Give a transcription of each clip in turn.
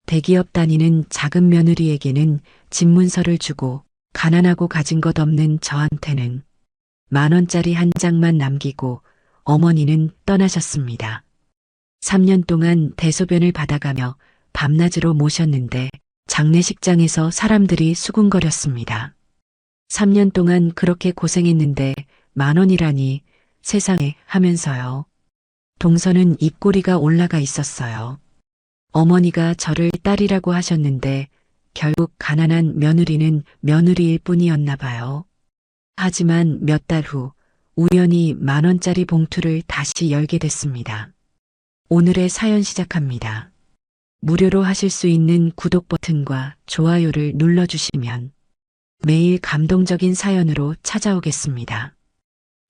대기업 다니는 작은 며느리에게는 집문서를 주고 가난하고 가진 것 없는 저한테는 10,000원짜리 한 장만 남기고 어머니는 떠나셨습니다. 3년 동안 대소변을 받아가며 밤낮으로 모셨는데 장례식장에서 사람들이 수군거렸습니다. 3년 동안 그렇게 고생했는데 10,000원이라니 세상에 하면서요. 동서는 입꼬리가 올라가 있었어요. 어머니가 저를 딸이라고 하셨는데 결국 가난한 며느리는 며느리일 뿐이었나 봐요. 하지만 몇 달 후 우연히 10,000원짜리 봉투를 다시 열게 됐습니다. 오늘의 사연 시작합니다. 무료로 하실 수 있는 구독 버튼과 좋아요를 눌러주시면 매일 감동적인 사연으로 찾아오겠습니다.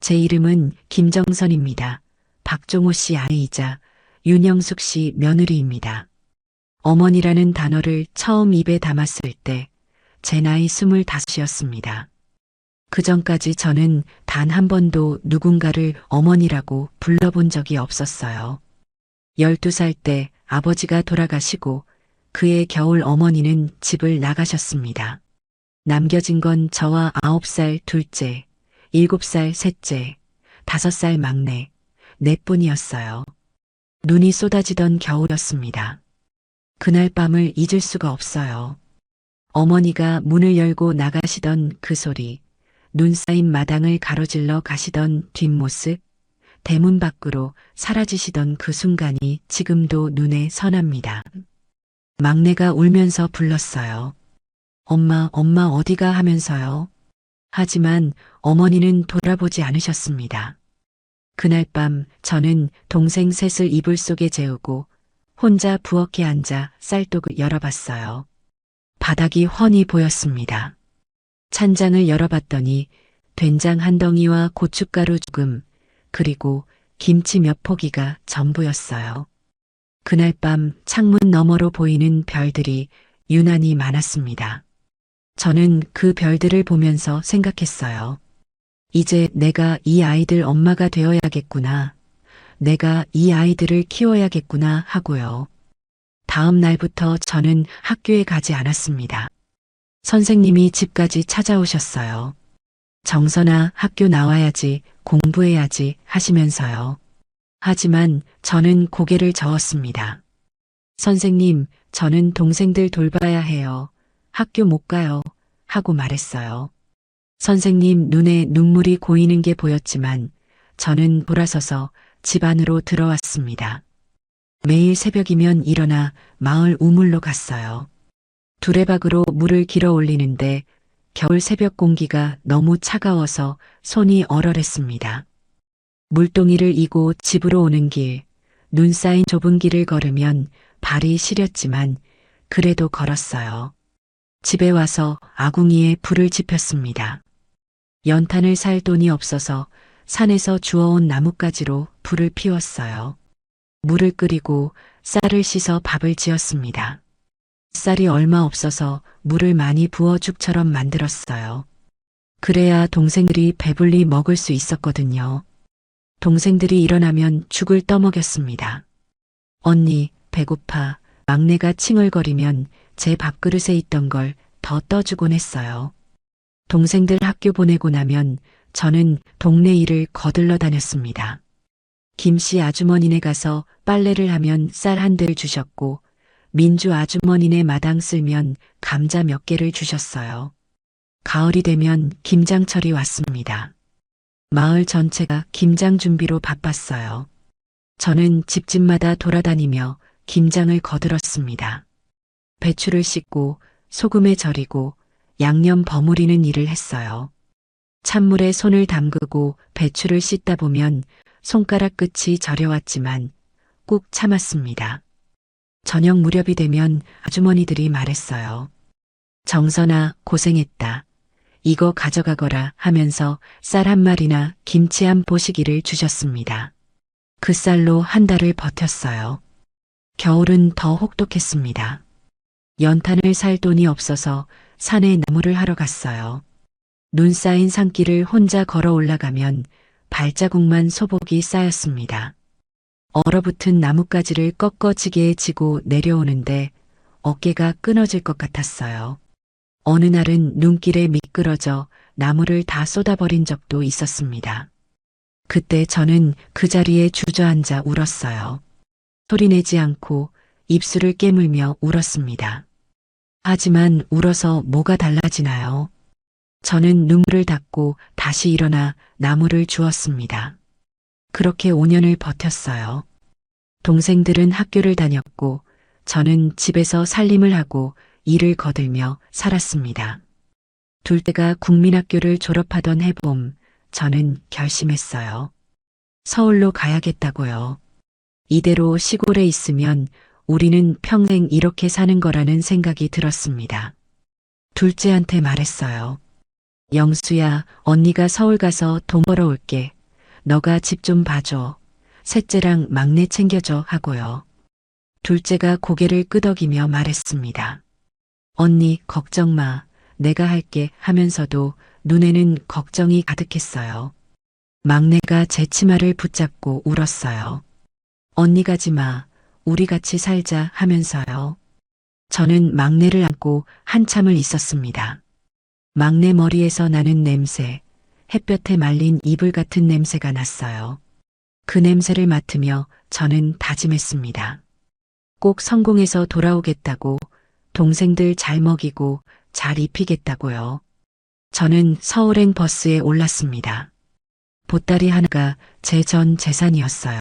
제 이름은 김정선입니다. 박종호 씨 아내이자 윤영숙 씨 며느리입니다. 어머니라는 단어를 처음 입에 담았을 때 제 나이 25이었습니다. 그 전까지 저는 단 한 번도 누군가를 어머니라고 불러본 적이 없었어요. 12살 때 아버지가 돌아가시고 그해 겨울 어머니는 집을 나가셨습니다. 남겨진 건 저와 9살 둘째, 7살 셋째, 5살 막내, 넷뿐이었어요. 눈이 쏟아지던 겨울이었습니다. 그날 밤을 잊을 수가 없어요. 어머니가 문을 열고 나가시던 그 소리, 눈 쌓인 마당을 가로질러 가시던 뒷모습, 대문 밖으로 사라지시던 그 순간이 지금도 눈에 선합니다. 막내가 울면서 불렀어요. 엄마, 엄마 어디가 하면서요. 하지만 어머니는 돌아보지 않으셨습니다. 그날 밤 저는 동생 셋을 이불 속에 재우고 혼자 부엌에 앉아 쌀독을 열어봤어요. 바닥이 훤히 보였습니다. 찬장을 열어봤더니 된장 한 덩이와 고춧가루 조금, 그리고 김치 몇 포기가 전부였어요. 그날 밤 창문 너머로 보이는 별들이 유난히 많았습니다. 저는 그 별들을 보면서 생각했어요. 이제 내가 이 아이들 엄마가 되어야겠구나. 내가 이 아이들을 키워야겠구나 하고요. 다음 날부터 저는 학교에 가지 않았습니다. 선생님이 집까지 찾아오셨어요. 정선아, 학교 나와야지, 공부해야지 하시면서요. 하지만 저는 고개를 저었습니다. 선생님, 저는 동생들 돌봐야 해요. 학교 못 가요. 하고 말했어요. 선생님 눈에 눈물이 고이는 게 보였지만 저는 돌아서서 집 안으로 들어왔습니다. 매일 새벽이면 일어나 마을 우물로 갔어요. 두레박으로 물을 길어 올리는데 겨울 새벽 공기가 너무 차가워서 손이 얼얼했습니다. 물동이를 이고 집으로 오는 길, 눈 쌓인 좁은 길을 걸으면 발이 시렸지만 그래도 걸었어요. 집에 와서 아궁이에 불을 지폈습니다. 연탄을 살 돈이 없어서 산에서 주워온 나뭇가지로 불을 피웠어요. 물을 끓이고 쌀을 씻어 밥을 지었습니다. 쌀이 얼마 없어서 물을 많이 부어 죽처럼 만들었어요. 그래야 동생들이 배불리 먹을 수 있었거든요. 동생들이 일어나면 죽을 떠먹였습니다. 언니, 배고파. 막내가 칭얼거리면 제 밥그릇에 있던 걸 더 떠주곤 했어요. 동생들 학교 보내고 나면 저는 동네 일을 거들러 다녔습니다. 김씨 아주머니네 가서 빨래를 하면 쌀 한 대를 주셨고 민주 아주머니네 마당 쓸면 감자 몇 개를 주셨어요. 가을이 되면 김장철이 왔습니다. 마을 전체가 김장 준비로 바빴어요. 저는 집집마다 돌아다니며 김장을 거들었습니다. 배추를 씻고 소금에 절이고 양념 버무리는 일을 했어요. 찬물에 손을 담그고 배추를 씻다 보면 손가락 끝이 저려왔지만 꾹 참았습니다. 저녁 무렵이 되면 아주머니들이 말했어요. 정선아, 고생했다. 이거 가져가거라 하면서 쌀 한 마리나 김치 한 보시기를 주셨습니다. 그 쌀로 한 달을 버텼어요. 겨울은 더 혹독했습니다. 연탄을 살 돈이 없어서 산에 나무를 하러 갔어요. 눈 쌓인 산길을 혼자 걸어 올라가면 발자국만 소복이 쌓였습니다. 얼어붙은 나뭇가지를 꺾어지게 지고 내려오는데 어깨가 끊어질 것 같았어요. 어느 날은 눈길에 미끄러져 나무를 다 쏟아버린 적도 있었습니다. 그때 저는 그 자리에 주저앉아 울었어요. 소리내지 않고 입술을 깨물며 울었습니다. 하지만 울어서 뭐가 달라지나요? 저는 눈물을 닦고 다시 일어나 나무를 주웠습니다. 그렇게 5년을 버텼어요. 동생들은 학교를 다녔고 저는 집에서 살림을 하고 일을 거들며 살았습니다. 둘째가 국민학교를 졸업하던 해봄, 저는 결심했어요. 서울로 가야겠다고요. 이대로 시골에 있으면 우리는 평생 이렇게 사는 거라는 생각이 들었습니다. 둘째한테 말했어요. 영수야, 언니가 서울 가서 돈 벌어올게. 너가 집 좀 봐줘. 셋째랑 막내 챙겨줘 하고요. 둘째가 고개를 끄덕이며 말했습니다. 언니, 걱정 마. 내가 할게 하면서도 눈에는 걱정이 가득했어요. 막내가 제 치마를 붙잡고 울었어요. 언니 가지 마. 우리 같이 살자 하면서요. 저는 막내를 안고 한참을 있었습니다. 막내 머리에서 나는 냄새, 햇볕에 말린 이불 같은 냄새가 났어요. 그 냄새를 맡으며 저는 다짐했습니다. 꼭 성공해서 돌아오겠다고, 동생들 잘 먹이고 잘 입히겠다고요. 저는 서울행 버스에 올랐습니다. 보따리 하나가 제 전 재산이었어요.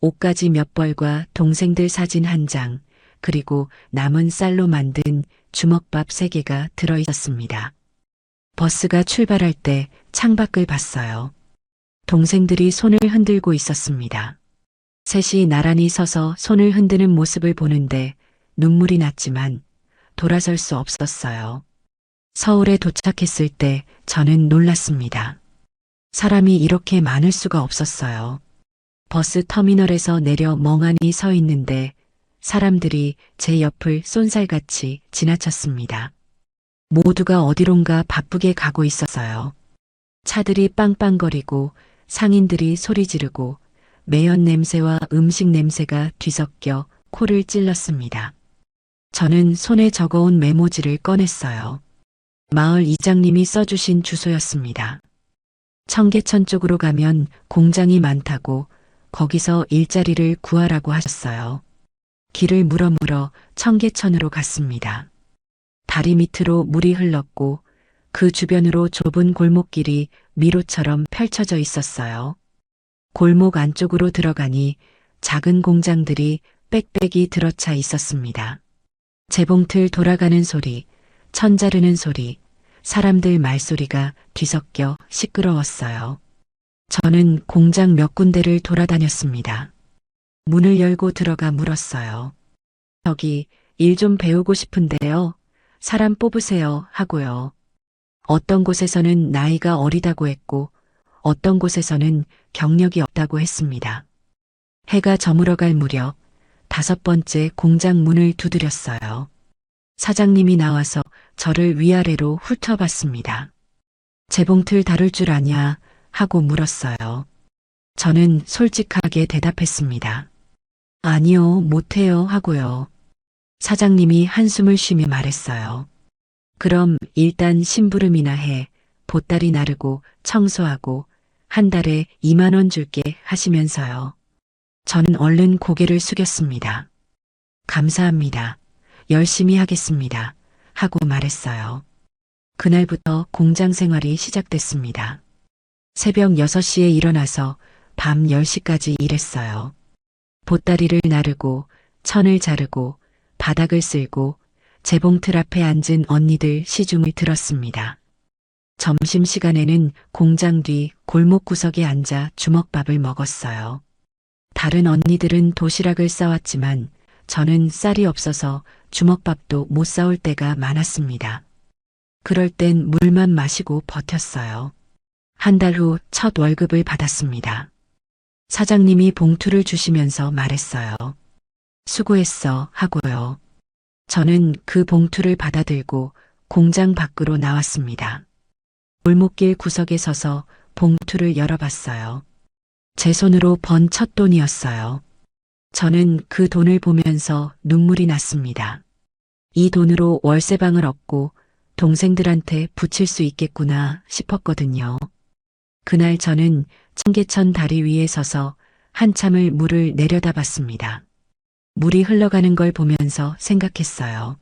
옷가지 몇 벌과 동생들 사진 한 장, 그리고 남은 쌀로 만든 주먹밥 3개가 들어있었습니다. 버스가 출발할 때 창밖을 봤어요. 동생들이 손을 흔들고 있었습니다. 셋이 나란히 서서 손을 흔드는 모습을 보는데 눈물이 났지만 돌아설 수 없었어요. 서울에 도착했을 때 저는 놀랐습니다. 사람이 이렇게 많을 수가 없었어요. 버스 터미널에서 내려 멍하니 서 있는데 사람들이 제 옆을 쏜살같이 지나쳤습니다. 모두가 어디론가 바쁘게 가고 있었어요. 차들이 빵빵거리고 상인들이 소리 지르고 매연 냄새와 음식 냄새가 뒤섞여 코를 찔렀습니다. 저는 손에 적어온 메모지를 꺼냈어요. 마을 이장님이 써주신 주소였습니다. 청계천 쪽으로 가면 공장이 많다고 거기서 일자리를 구하라고 하셨어요. 길을 물어물어 청계천으로 갔습니다. 다리 밑으로 물이 흘렀고 그 주변으로 좁은 골목길이 미로처럼 펼쳐져 있었어요. 골목 안쪽으로 들어가니 작은 공장들이 빽빽이 들어차 있었습니다. 재봉틀 돌아가는 소리, 천 자르는 소리, 사람들 말소리가 뒤섞여 시끄러웠어요. 저는 공장 몇 군데를 돌아다녔습니다. 문을 열고 들어가 물었어요. 저기 일 좀 배우고 싶은데요. 사람 뽑으세요 하고요. 어떤 곳에서는 나이가 어리다고 했고 어떤 곳에서는 경력이 없다고 했습니다. 해가 저물어갈 무렵 5번째 공장 문을 두드렸어요. 사장님이 나와서 저를 위아래로 훑어봤습니다. 재봉틀 다룰 줄 아냐 하고 물었어요. 저는 솔직하게 대답했습니다. 아니요, 못해요 하고요. 사장님이 한숨을 쉬며 말했어요. 그럼 일단 심부름이나 해. 보따리 나르고 청소하고 한 달에 2만 원 줄게 하시면서요. 저는 얼른 고개를 숙였습니다. 감사합니다. 열심히 하겠습니다. 하고 말했어요. 그날부터 공장 생활이 시작됐습니다. 새벽 6시에 일어나서 밤 10시까지 일했어요. 보따리를 나르고 천을 자르고 바닥을 쓸고 재봉틀 앞에 앉은 언니들 시중을 들었습니다. 점심시간에는 공장 뒤 골목 구석에 앉아 주먹밥을 먹었어요. 다른 언니들은 도시락을 싸왔지만 저는 쌀이 없어서 주먹밥도 못 싸올 때가 많았습니다. 그럴 땐 물만 마시고 버텼어요. 한 달 후 첫 월급을 받았습니다. 사장님이 봉투를 주시면서 말했어요. 수고했어 하고요. 저는 그 봉투를 받아들고 공장 밖으로 나왔습니다. 골목길 구석에 서서 봉투를 열어봤어요. 제 손으로 번 첫 돈이었어요. 저는 그 돈을 보면서 눈물이 났습니다. 이 돈으로 월세방을 얻고 동생들한테 붙일 수 있겠구나 싶었거든요. 그날 저는 청계천 다리 위에 서서 한참을 물을 내려다봤습니다. 물이 흘러가는 걸 보면서 생각했어요.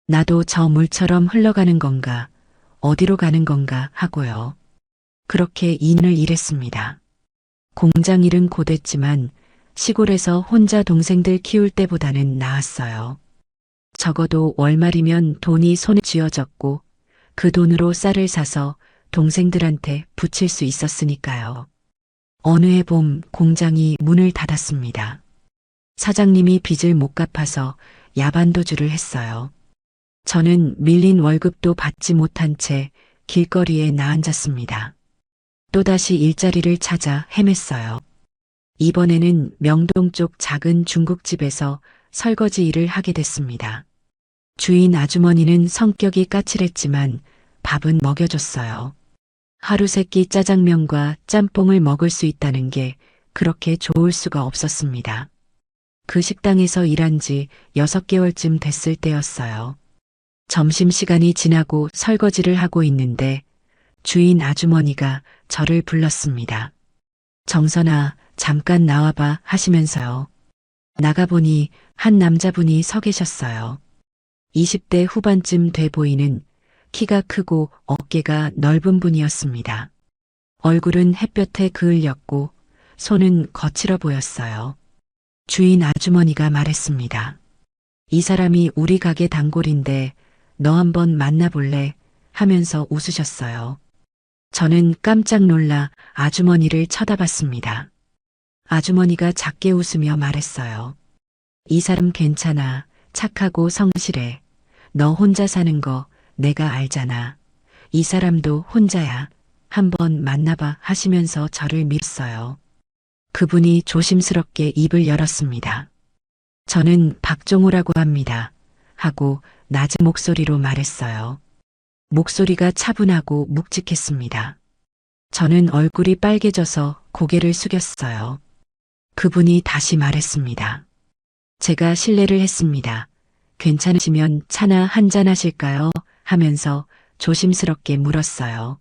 나도 저 물처럼 흘러가는 건가, 어디로 가는 건가 하고요. 그렇게 2년을 일했습니다. 공장 일은 고됐지만 시골에서 혼자 동생들 키울 때보다는 나았어요. 적어도 월말이면 돈이 손에 쥐어졌고 그 돈으로 쌀을 사서 동생들한테 붙일 수 있었으니까요. 어느 해 봄 공장이 문을 닫았습니다. 사장님이 빚을 못 갚아서 야반도주를 했어요. 저는 밀린 월급도 받지 못한 채 길거리에 나앉았습니다. 또다시 일자리를 찾아 헤맸어요. 이번에는 명동 쪽 작은 중국집에서 설거지 일을 하게 됐습니다. 주인 아주머니는 성격이 까칠했지만 밥은 먹여줬어요. 하루 세 끼 짜장면과 짬뽕을 먹을 수 있다는 게 그렇게 좋을 수가 없었습니다. 그 식당에서 일한 지 6개월쯤 됐을 때였어요. 점심시간이 지나고 설거지를 하고 있는데 주인 아주머니가 저를 불렀습니다. 정선아, 잠깐 나와봐 하시면서요. 나가보니 한 남자분이 서 계셨어요. 20대 후반쯤 돼 보이는 키가 크고 어깨가 넓은 분이었습니다. 얼굴은 햇볕에 그을렸고 손은 거칠어 보였어요. 주인 아주머니가 말했습니다. 이 사람이 우리 가게 단골인데 너 한번 만나볼래? 하면서 웃으셨어요. 저는 깜짝 놀라 아주머니를 쳐다봤습니다. 아주머니가 작게 웃으며 말했어요. 이 사람 괜찮아. 착하고 성실해. 너 혼자 사는 거 내가 알잖아. 이 사람도 혼자야. 한번 만나봐 하시면서 저를 밀었어요. 그분이 조심스럽게 입을 열었습니다. 저는 박종호라고 합니다. 하고 낮은 목소리로 말했어요. 목소리가 차분하고 묵직했습니다. 저는 얼굴이 빨개져서 고개를 숙였어요. 그분이 다시 말했습니다. 제가 실례를 했습니다. 괜찮으시면 차나 한잔 하실까요? 하면서 조심스럽게 물었어요.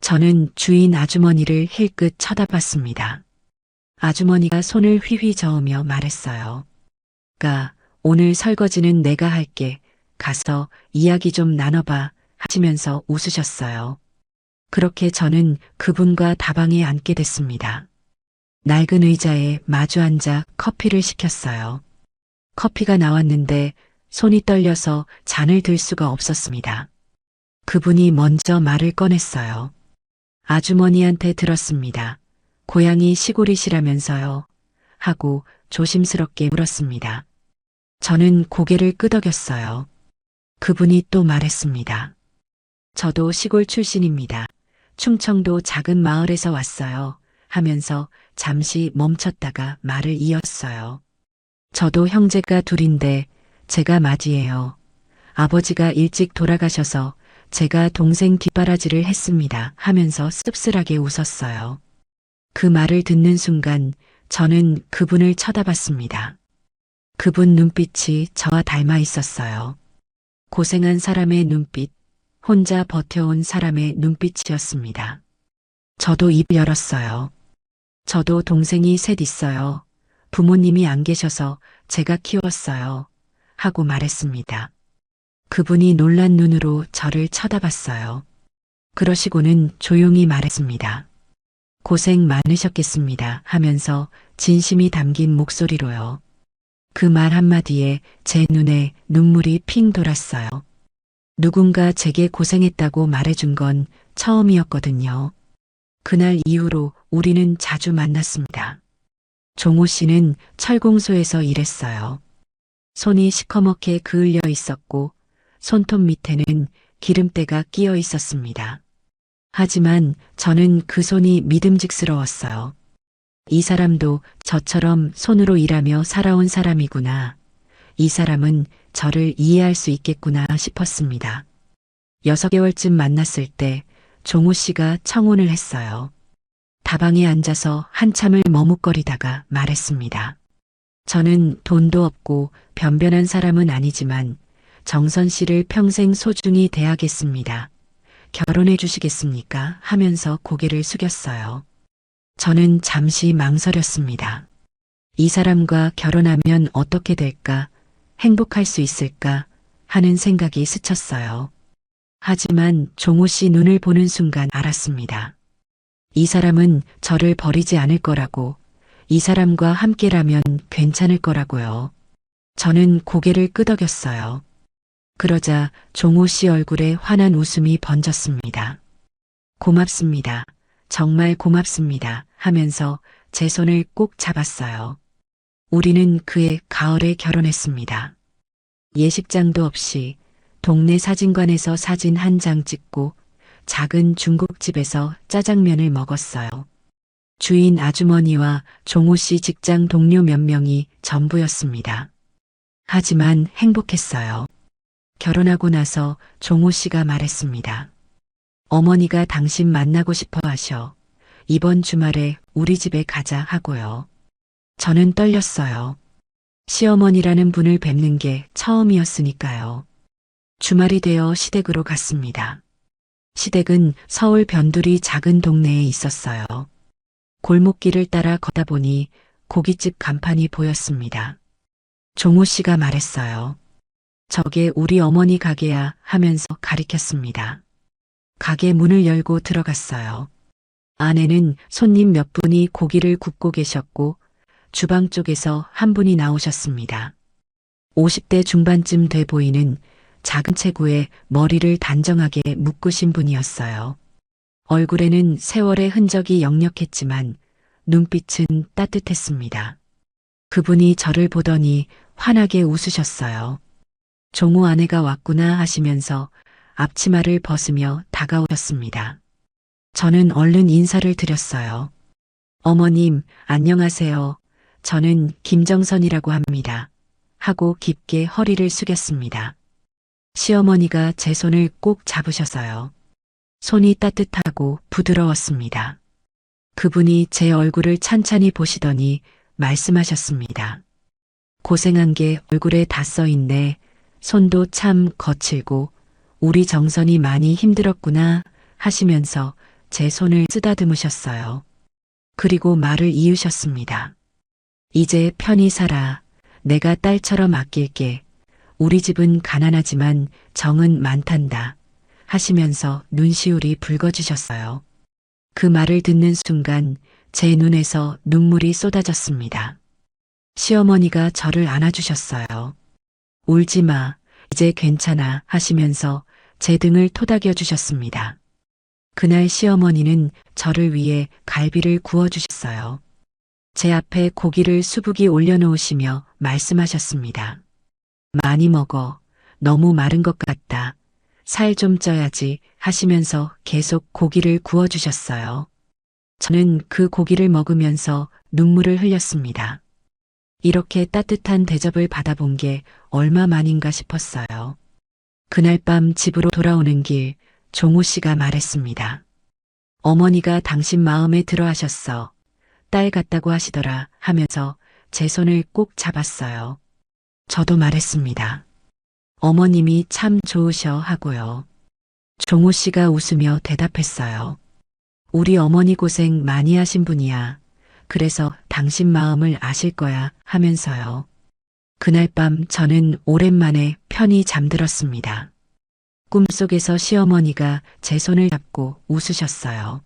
저는 주인 아주머니를 힐끗 쳐다봤습니다. 아주머니가 손을 휘휘 저으며 말했어요. 오늘 설거지는 내가 할게. 가서 이야기 좀 나눠봐 하시면서 웃으셨어요. 그렇게 저는 그분과 다방에 앉게 됐습니다. 낡은 의자에 마주 앉아 커피를 시켰어요. 커피가 나왔는데 손이 떨려서 잔을 들 수가 없었습니다. 그분이 먼저 말을 꺼냈어요. 아주머니한테 들었습니다. 고향이 시골이시라면서요. 하고 조심스럽게 물었습니다. 저는 고개를 끄덕였어요. 그분이 또 말했습니다. 저도 시골 출신입니다. 충청도 작은 마을에서 왔어요. 하면서 잠시 멈췄다가 말을 이었어요. 저도 형제가 둘인데 제가 맞이에요. 아버지가 일찍 돌아가셔서 제가 동생 뒷바라지를 했습니다. 하면서 씁쓸하게 웃었어요. 그 말을 듣는 순간 저는 그분을 쳐다봤습니다. 그분 눈빛이 저와 닮아 있었어요. 고생한 사람의 눈빛, 혼자 버텨온 사람의 눈빛이었습니다. 저도 입 열었어요. 저도 동생이 셋 있어요. 부모님이 안 계셔서 제가 키웠어요. 하고 말했습니다. 그분이 놀란 눈으로 저를 쳐다봤어요. 그러시고는 조용히 말했습니다. 고생 많으셨겠습니다. 하면서 진심이 담긴 목소리로요. 그 말 한마디에 제 눈에 눈물이 핑 돌았어요. 누군가 제게 고생했다고 말해준 건 처음이었거든요. 그날 이후로 우리는 자주 만났습니다. 종호 씨는 철공소에서 일했어요. 손이 시커멓게 그을려 있었고 손톱 밑에는 기름때가 끼어 있었습니다. 하지만 저는 그 손이 믿음직스러웠어요. 이 사람도 저처럼 손으로 일하며 살아온 사람이구나. 이 사람은 저를 이해할 수 있겠구나 싶었습니다. 6개월쯤 만났을 때 종호 씨가 청혼을 했어요. 다방에 앉아서 한참을 머뭇거리다가 말했습니다. 저는 돈도 없고 변변한 사람은 아니지만 정선 씨를 평생 소중히 대하겠습니다. 결혼해 주시겠습니까? 하면서 고개를 숙였어요. 저는 잠시 망설였습니다. 이 사람과 결혼하면 어떻게 될까? 행복할 수 있을까? 하는 생각이 스쳤어요. 하지만 종호 씨 눈을 보는 순간 알았습니다. 이 사람은 저를 버리지 않을 거라고, 이 사람과 함께라면 괜찮을 거라고요. 저는 고개를 끄덕였어요. 그러자 종호 씨 얼굴에 환한 웃음이 번졌습니다. 고맙습니다. 정말 고맙습니다. 하면서 제 손을 꼭 잡았어요. 우리는 그해 가을에 결혼했습니다. 예식장도 없이 동네 사진관에서 사진 한 장 찍고 작은 중국집에서 짜장면을 먹었어요. 주인 아주머니와 종호 씨 직장 동료 몇 명이 전부였습니다. 하지만 행복했어요. 결혼하고 나서 종호 씨가 말했습니다. 어머니가 당신 만나고 싶어 하셔. 이번 주말에 우리 집에 가자 하고요. 저는 떨렸어요. 시어머니라는 분을 뵙는 게 처음이었으니까요. 주말이 되어 시댁으로 갔습니다. 시댁은 서울 변두리 작은 동네에 있었어요. 골목길을 따라 걷다 보니 고깃집 간판이 보였습니다. 종호 씨가 말했어요. 저게 우리 어머니 가게야 하면서 가리켰습니다. 가게 문을 열고 들어갔어요. 안에는 손님 몇 분이 고기를 굽고 계셨고 주방 쪽에서 한 분이 나오셨습니다. 50대 중반쯤 돼 보이는 작은 체구에 머리를 단정하게 묶으신 분이었어요. 얼굴에는 세월의 흔적이 역력했지만 눈빛은 따뜻했습니다. 그분이 저를 보더니 환하게 웃으셨어요. 종호 아내가 왔구나 하시면서 앞치마를 벗으며 다가오셨습니다. 저는 얼른 인사를 드렸어요. 어머님, 안녕하세요. 저는 김정선이라고 합니다. 하고 깊게 허리를 숙였습니다. 시어머니가 제 손을 꼭 잡으셔서요. 손이 따뜻하고 부드러웠습니다. 그분이 제 얼굴을 찬찬히 보시더니 말씀하셨습니다. 고생한 게 얼굴에 다 써있네. 손도 참 거칠고 우리 정선이 많이 힘들었구나 하시면서 제 손을 쓰다듬으셨어요. 그리고 말을 이으셨습니다. 이제 편히 살아. 내가 딸처럼 아낄게. 우리 집은 가난하지만 정은 많단다. 하시면서 눈시울이 붉어지셨어요. 그 말을 듣는 순간 제 눈에서 눈물이 쏟아졌습니다. 시어머니가 저를 안아주셨어요. 울지 마. 이제 괜찮아. 하시면서 제 등을 토닥여 주셨습니다. 그날 시어머니는 저를 위해 갈비를 구워주셨어요. 제 앞에 고기를 수북이 올려놓으시며 말씀하셨습니다. 많이 먹어. 너무 마른 것 같다. 살 좀 쪄야지 하시면서 계속 고기를 구워주셨어요. 저는 그 고기를 먹으면서 눈물을 흘렸습니다. 이렇게 따뜻한 대접을 받아본 게 얼마만인가 싶었어요. 그날 밤 집으로 돌아오는 길 종호 씨가 말했습니다. 어머니가 당신 마음에 들어 하셨어. 딸 같다고 하시더라 하면서 제 손을 꼭 잡았어요. 저도 말했습니다. 어머님이 참 좋으셔 하고요. 종호 씨가 웃으며 대답했어요. 우리 어머니 고생 많이 하신 분이야. 그래서 당신 마음을 아실 거야 하면서요. 그날 밤 저는 오랜만에 편히 잠들었습니다. 꿈속에서 시어머니가 제 손을 잡고 웃으셨어요.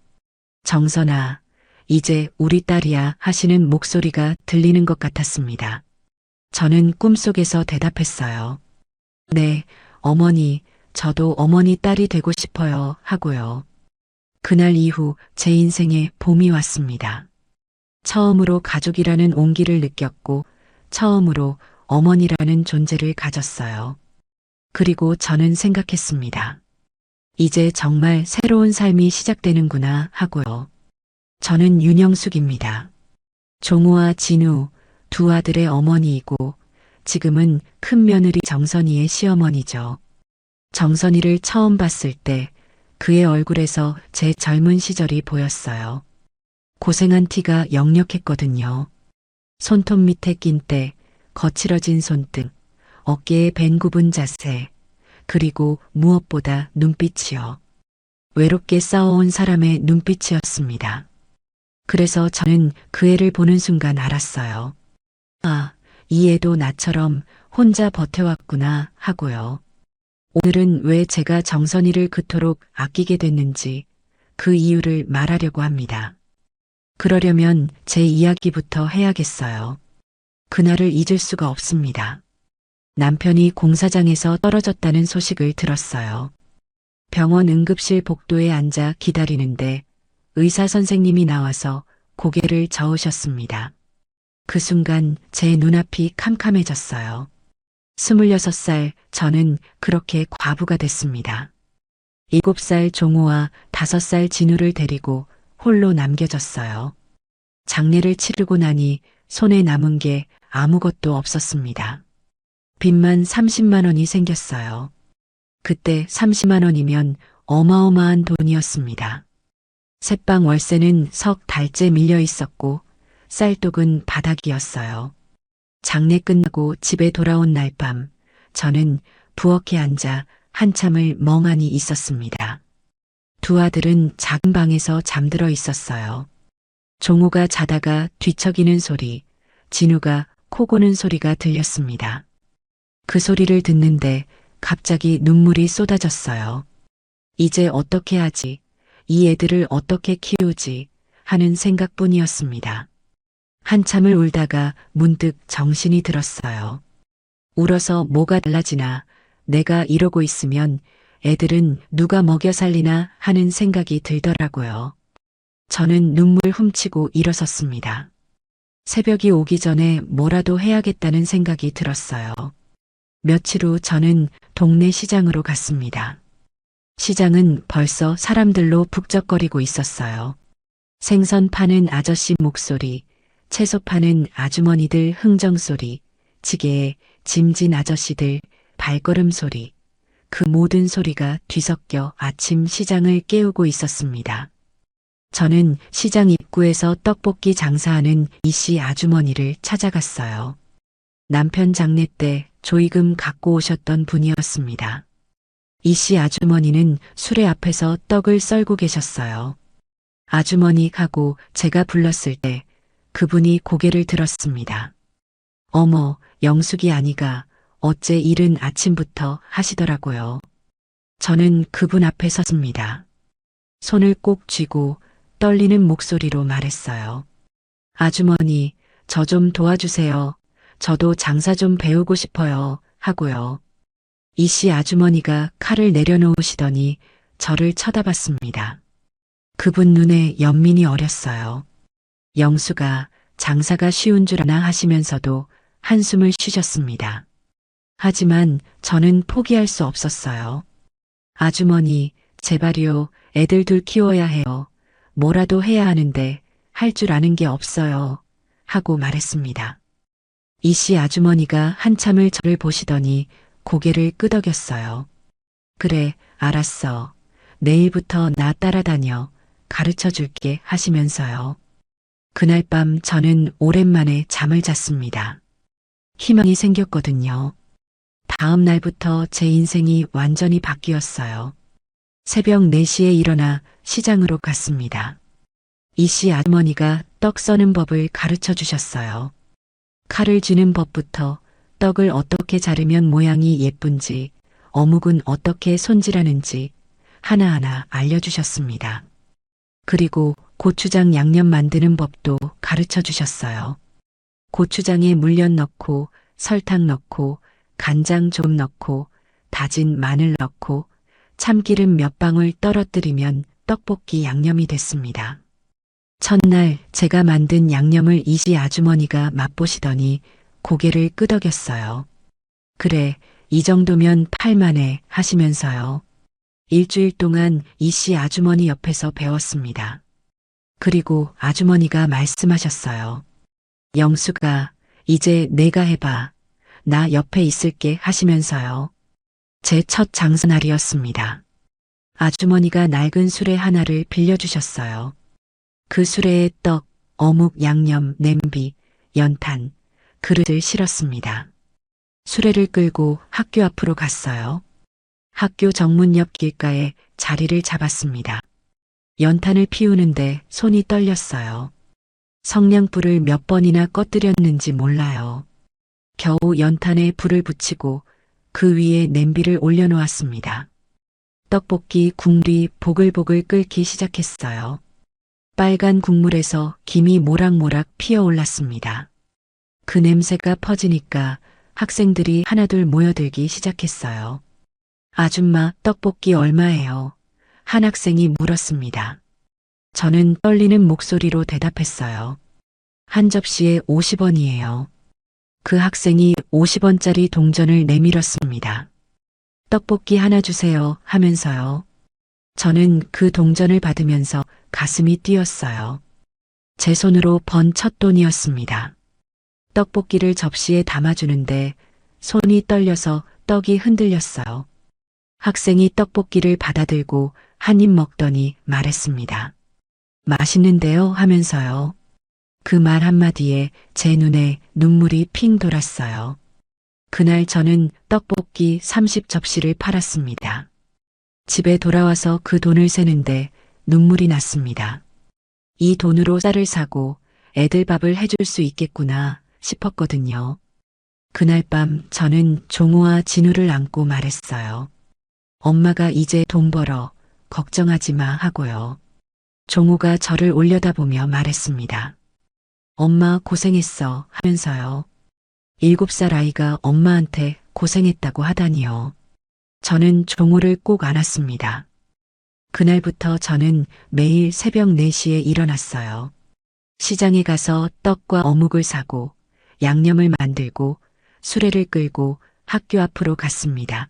정선아, 이제 우리 딸이야 하시는 목소리가 들리는 것 같았습니다. 저는 꿈속에서 대답했어요. 네, 어머니, 저도 어머니 딸이 되고 싶어요 하고요. 그날 이후 제 인생에 봄이 왔습니다. 처음으로 가족이라는 온기를 느꼈고 처음으로 어머니라는 존재를 가졌어요. 그리고 저는 생각했습니다. 이제 정말 새로운 삶이 시작되는구나 하고요. 저는 윤영숙입니다. 종호와 진우 두 아들의 어머니이고 지금은 큰 며느리 정선이의 시어머니죠. 정선이를 처음 봤을 때 그의 얼굴에서 제 젊은 시절이 보였어요. 고생한 티가 역력했거든요. 손톱 밑에 낀 때, 거칠어진 손등, 어깨에 밴 굽은 자세, 그리고 무엇보다 눈빛이요. 외롭게 싸워온 사람의 눈빛이었습니다. 그래서 저는 그 애를 보는 순간 알았어요. 아, 이 애도 나처럼 혼자 버텨왔구나 하고요. 오늘은 왜 제가 정선이를 그토록 아끼게 됐는지 그 이유를 말하려고 합니다. 그러려면 제 이야기부터 해야겠어요. 그날을 잊을 수가 없습니다. 남편이 공사장에서 떨어졌다는 소식을 들었어요. 병원 응급실 복도에 앉아 기다리는데 의사 선생님이 나와서 고개를 저으셨습니다. 그 순간 제 눈앞이 캄캄해졌어요. 26살 저는 그렇게 과부가 됐습니다. 7살 종호와 5살 진우를 데리고 홀로 남겨졌어요. 장례를 치르고 나니 손에 남은 게 아무것도 없었습니다. 빚만 30만 원이 생겼어요. 그때 30만 원이면 어마어마한 돈이었습니다. 새빵 월세는 석 달째 밀려 있었고 쌀독은 바닥이었어요. 장례 끝나고 집에 돌아온 날 밤 저는 부엌에 앉아 한참을 멍하니 있었습니다. 두 아들은 작은 방에서 잠들어 있었어요. 종호가 자다가 뒤척이는 소리, 진우가 코 고는 소리가 들렸습니다. 그 소리를 듣는데 갑자기 눈물이 쏟아졌어요. 이제 어떻게 하지? 이 애들을 어떻게 키우지? 하는 생각뿐이었습니다. 한참을 울다가 문득 정신이 들었어요. 울어서 뭐가 달라지나, 내가 이러고 있으면 애들은 누가 먹여 살리나 하는 생각이 들더라고요. 저는 눈물 훔치고 일어섰습니다. 새벽이 오기 전에 뭐라도 해야겠다는 생각이 들었어요. 며칠 후 저는 동네 시장으로 갔습니다. 시장은 벌써 사람들로 북적거리고 있었어요. 생선 파는 아저씨 목소리, 채소 파는 아주머니들 흥정소리, 지게에 짐진 아저씨들 발걸음 소리, 그 모든 소리가 뒤섞여 아침 시장을 깨우고 있었습니다. 저는 시장 입구에서 떡볶이 장사하는 이씨 아주머니를 찾아갔어요. 남편 장례 때 조의금 갖고 오셨던 분이었습니다. 이씨 아주머니는 수레 앞에서 떡을 썰고 계셨어요. 아주머니 하고 제가 불렀을 때 그분이 고개를 들었습니다. 어머, 영숙이 아니가 어째 이른 아침부터 하시더라고요. 저는 그분 앞에 섰습니다. 손을 꼭 쥐고 떨리는 목소리로 말했어요. 아주머니, 저 좀 도와주세요. 저도 장사 좀 배우고 싶어요. 하고요. 이씨 아주머니가 칼을 내려놓으시더니 저를 쳐다봤습니다. 그분 눈에 연민이 어렸어요. 영수가 장사가 쉬운 줄 아나 하시면서도 한숨을 쉬셨습니다. 하지만 저는 포기할 수 없었어요. 아주머니, 제발요, 애들 둘 키워야 해요. 뭐라도 해야 하는데 할 줄 아는 게 없어요. 하고 말했습니다. 이씨 아주머니가 한참을 저를 보시더니 고개를 끄덕였어요. 그래, 알았어. 내일부터 나 따라다녀. 가르쳐 줄게 하시면서요. 그날 밤 저는 오랜만에 잠을 잤습니다. 희망이 생겼거든요. 다음 날부터 제 인생이 완전히 바뀌었어요. 새벽 4시에 일어나 시장으로 갔습니다. 이씨 아주머니가 떡 써는 법을 가르쳐 주셨어요. 칼을 쥐는 법부터 떡을 어떻게 자르면 모양이 예쁜지, 어묵은 어떻게 손질하는지 하나하나 알려주셨습니다. 그리고 고추장 양념 만드는 법도 가르쳐 주셨어요. 고추장에 물엿 넣고 설탕 넣고 간장 좀 넣고 다진 마늘 넣고 참기름 몇 방울 떨어뜨리면 떡볶이 양념이 됐습니다. 첫날 제가 만든 양념을 이씨 아주머니가 맛보시더니 고개를 끄덕였어요. 그래, 이 정도면 팔만해 하시면서요. 일주일 동안 이씨 아주머니 옆에서 배웠습니다. 그리고 아주머니가 말씀하셨어요. 영수가 이제 내가 해봐. 나 옆에 있을게 하시면서요. 제 첫 장사날이었습니다. 아주머니가 낡은 수레 하나를 빌려주셨어요. 그 수레에 떡, 어묵, 양념, 냄비, 연탄, 그릇을 실었습니다. 수레를 끌고 학교 앞으로 갔어요. 학교 정문 옆 길가에 자리를 잡았습니다. 연탄을 피우는데 손이 떨렸어요. 성냥불을 몇 번이나 꺼뜨렸는지 몰라요. 겨우 연탄에 불을 붙이고 그 위에 냄비를 올려놓았습니다. 떡볶이 국물이 보글보글 끓기 시작했어요. 빨간 국물에서 김이 모락모락 피어올랐습니다. 그 냄새가 퍼지니까 학생들이 하나둘 모여들기 시작했어요. 아줌마, 떡볶이 얼마예요? 한 학생이 물었습니다. 저는 떨리는 목소리로 대답했어요. 한 접시에 50원이에요. 그 학생이 50원짜리 동전을 내밀었습니다. 떡볶이 하나 주세요 하면서요. 저는 그 동전을 받으면서 가슴이 뛰었어요. 제 손으로 번 첫 돈이었습니다. 떡볶이를 접시에 담아주는데 손이 떨려서 떡이 흔들렸어요. 학생이 떡볶이를 받아들고 한 입 먹더니 말했습니다. 맛있는데요 하면서요. 그 말 한마디에 제 눈에 눈물이 핑 돌았어요. 그날 저는 떡볶이 30접시를 팔았습니다. 집에 돌아와서 그 돈을 세는데 눈물이 났습니다. 이 돈으로 쌀을 사고 애들 밥을 해줄 수 있겠구나 싶었거든요. 그날 밤 저는 종우와 진우를 안고 말했어요. 엄마가 이제 돈 벌어 걱정하지 마 하고요. 종우가 저를 올려다보며 말했습니다. 엄마 고생했어 하면서요. 7살 아이가 엄마한테 고생했다고 하다니요. 저는 종우를 꼭 안았습니다. 그날부터 저는 매일 새벽 4시에 일어났어요. 시장에 가서 떡과 어묵을 사고 양념을 만들고 수레를 끌고 학교 앞으로 갔습니다.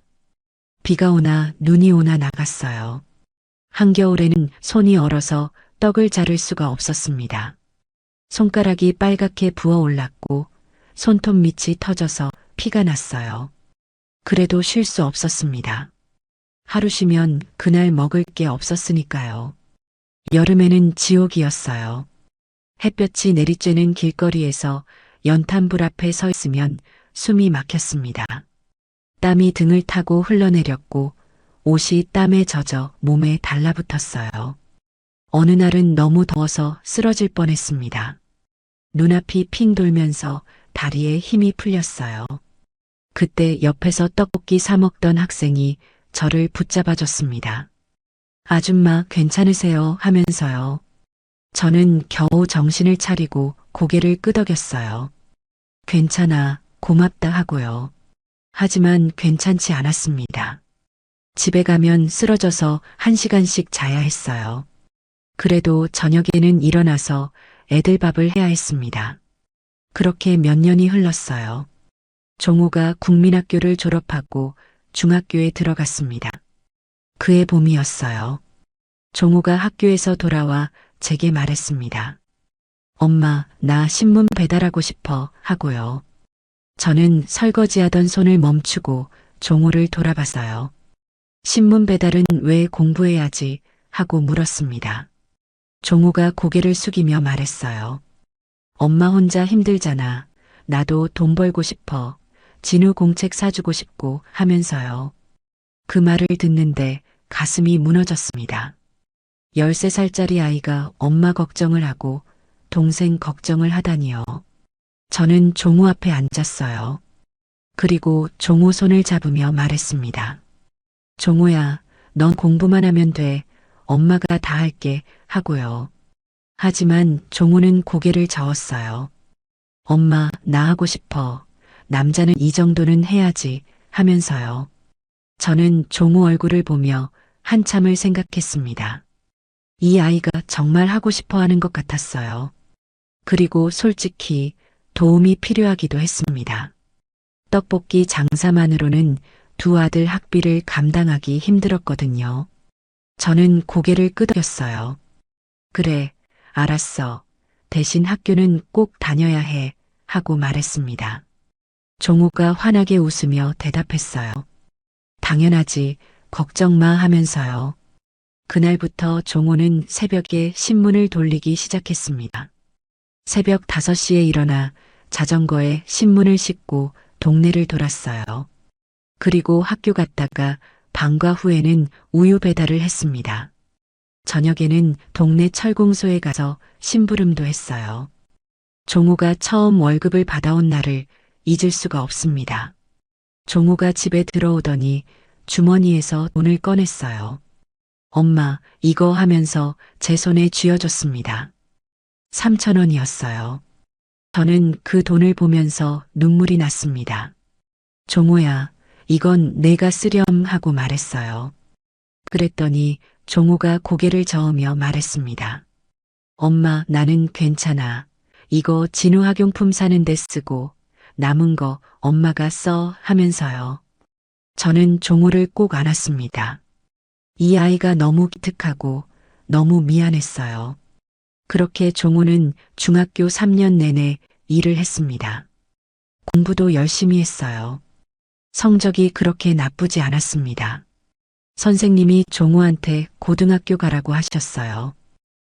비가 오나 눈이 오나 나갔어요. 한겨울에는 손이 얼어서 떡을 자를 수가 없었습니다. 손가락이 빨갛게 부어올랐고 손톱 밑이 터져서 피가 났어요. 그래도 쉴 수 없었습니다. 하루 쉬면 그날 먹을 게 없었으니까요. 여름에는 지옥이었어요. 햇볕이 내리쬐는 길거리에서 연탄불 앞에 서 있으면 숨이 막혔습니다. 땀이 등을 타고 흘러내렸고 옷이 땀에 젖어 몸에 달라붙었어요. 어느 날은 너무 더워서 쓰러질 뻔했습니다. 눈앞이 핑 돌면서 다리에 힘이 풀렸어요. 그때 옆에서 떡볶이 사 먹던 학생이 저를 붙잡아줬습니다. 아줌마 괜찮으세요 하면서요. 저는 겨우 정신을 차리고 고개를 끄덕였어요. 괜찮아, 고맙다 하고요. 하지만 괜찮지 않았습니다. 집에 가면 쓰러져서 1시간씩 자야 했어요. 그래도 저녁에는 일어나서 애들 밥을 해야 했습니다. 그렇게 몇 년이 흘렀어요. 종우가 국민학교를 졸업하고 중학교에 들어갔습니다. 그해 봄이었어요. 종우가 학교에서 돌아와 제게 말했습니다. 엄마, 나 신문 배달하고 싶어 하고요. 저는 설거지하던 손을 멈추고 종우를 돌아봤어요. 신문 배달은 왜 공부해야지 하고 물었습니다. 종우가 고개를 숙이며 말했어요. 엄마 혼자 힘들잖아. 나도 돈 벌고 싶어. 진우 공책 사주고 싶고 하면서요. 그 말을 듣는데 가슴이 무너졌습니다. 13살짜리 아이가 엄마 걱정을 하고 동생 걱정을 하다니요. 저는 종우 앞에 앉았어요. 그리고 종우 손을 잡으며 말했습니다. 종우야, 넌 공부만 하면 돼. 엄마가 다 할게 하고요. 하지만 종우는 고개를 저었어요. 엄마, 나 하고 싶어. 남자는 이 정도는 해야지 하면서요. 저는 종우 얼굴을 보며 한참을 생각했습니다. 이 아이가 정말 하고 싶어 하는 것 같았어요. 그리고 솔직히 도움이 필요하기도 했습니다. 떡볶이 장사만으로는 두 아들 학비를 감당하기 힘들었거든요. 저는 고개를 끄덕였어요. 그래, 알았어. 대신 학교는 꼭 다녀야 해 하고 말했습니다. 종우가 환하게 웃으며 대답했어요. 당연하지, 걱정 마 하면서요. 그날부터 종우는 새벽에 신문을 돌리기 시작했습니다. 새벽 5시에 일어나 자전거에 신문을 싣고 동네를 돌았어요. 그리고 학교 갔다가 방과 후에는 우유 배달을 했습니다. 저녁에는 동네 철공소에 가서 심부름도 했어요. 종우가 처음 월급을 받아온 날을 잊을 수가 없습니다. 종우가 집에 들어오더니 주머니에서 돈을 꺼냈어요. 엄마, 이거 하면서 제 손에 쥐어줬습니다. 3,000원이었어요. 저는 그 돈을 보면서 눈물이 났습니다. 종우야, 이건 내가 쓰렴 하고 말했어요. 그랬더니 종우가 고개를 저으며 말했습니다. 엄마, 나는 괜찮아. 이거 진우 학용품 사는 데 쓰고 남은 거 엄마가 써 하면서요. 저는 종우를 꼭 안았습니다. 이 아이가 너무 기특하고 너무 미안했어요. 그렇게 종우는 중학교 3년 내내 일을 했습니다. 공부도 열심히 했어요. 성적이 그렇게 나쁘지 않았습니다. 선생님이 종우한테 고등학교 가라고 하셨어요.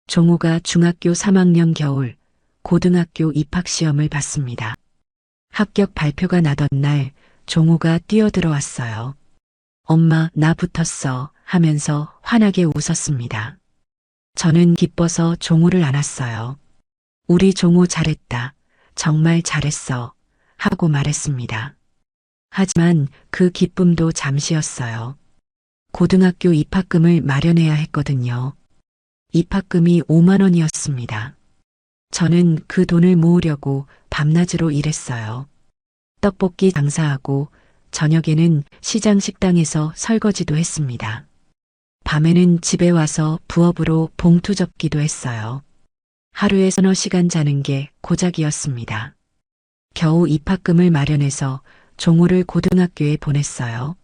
종우가 중학교 3학년 겨울 고등학교 입학시험을 봤습니다. 합격 발표가 나던 날 종우가 뛰어들어왔어요. 엄마, 나 붙었어 하면서 환하게 웃었습니다. 저는 기뻐서 종우를 안았어요. 우리 종우 잘했다. 정말 잘했어. 하고 말했습니다. 하지만 그 기쁨도 잠시였어요. 고등학교 입학금을 마련해야 했거든요. 입학금이 5만 원이었습니다. 저는 그 돈을 모으려고 밤낮으로 일했어요. 떡볶이 장사하고 저녁에는 시장 식당에서 설거지도 했습니다. 밤에는 집에 와서 부업으로 봉투 접기도 했어요. 하루에 서너 시간 자는 게 고작이었습니다. 겨우 입학금을 마련해서 종우를 고등학교에 보냈어요.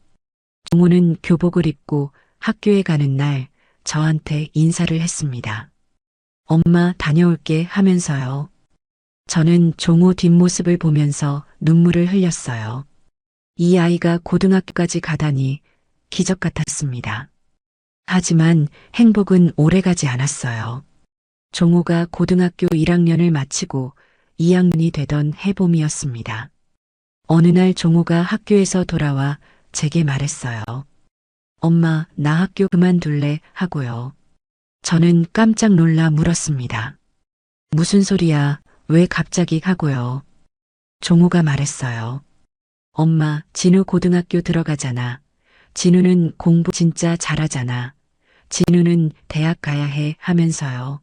종우는 교복을 입고 학교에 가는 날 저한테 인사를 했습니다. 엄마 다녀올게 하면서요. 저는 종우 뒷모습을 보면서 눈물을 흘렸어요. 이 아이가 고등학교까지 가다니 기적 같았습니다. 하지만 행복은 오래가지 않았어요. 종우가 고등학교 1학년을 마치고 2학년이 되던 해봄이었습니다. 어느 날 종우가 학교에서 돌아와 제게 말했어요. 엄마, 나 학교 그만둘래 하고요. 저는 깜짝 놀라 물었습니다. 무슨 소리야? 왜 갑자기 하고요? 종우가 말했어요. 엄마, 진우 고등학교 들어가잖아. 진우는 공부 진짜 잘하잖아. 진우는 대학 가야 해 하면서요.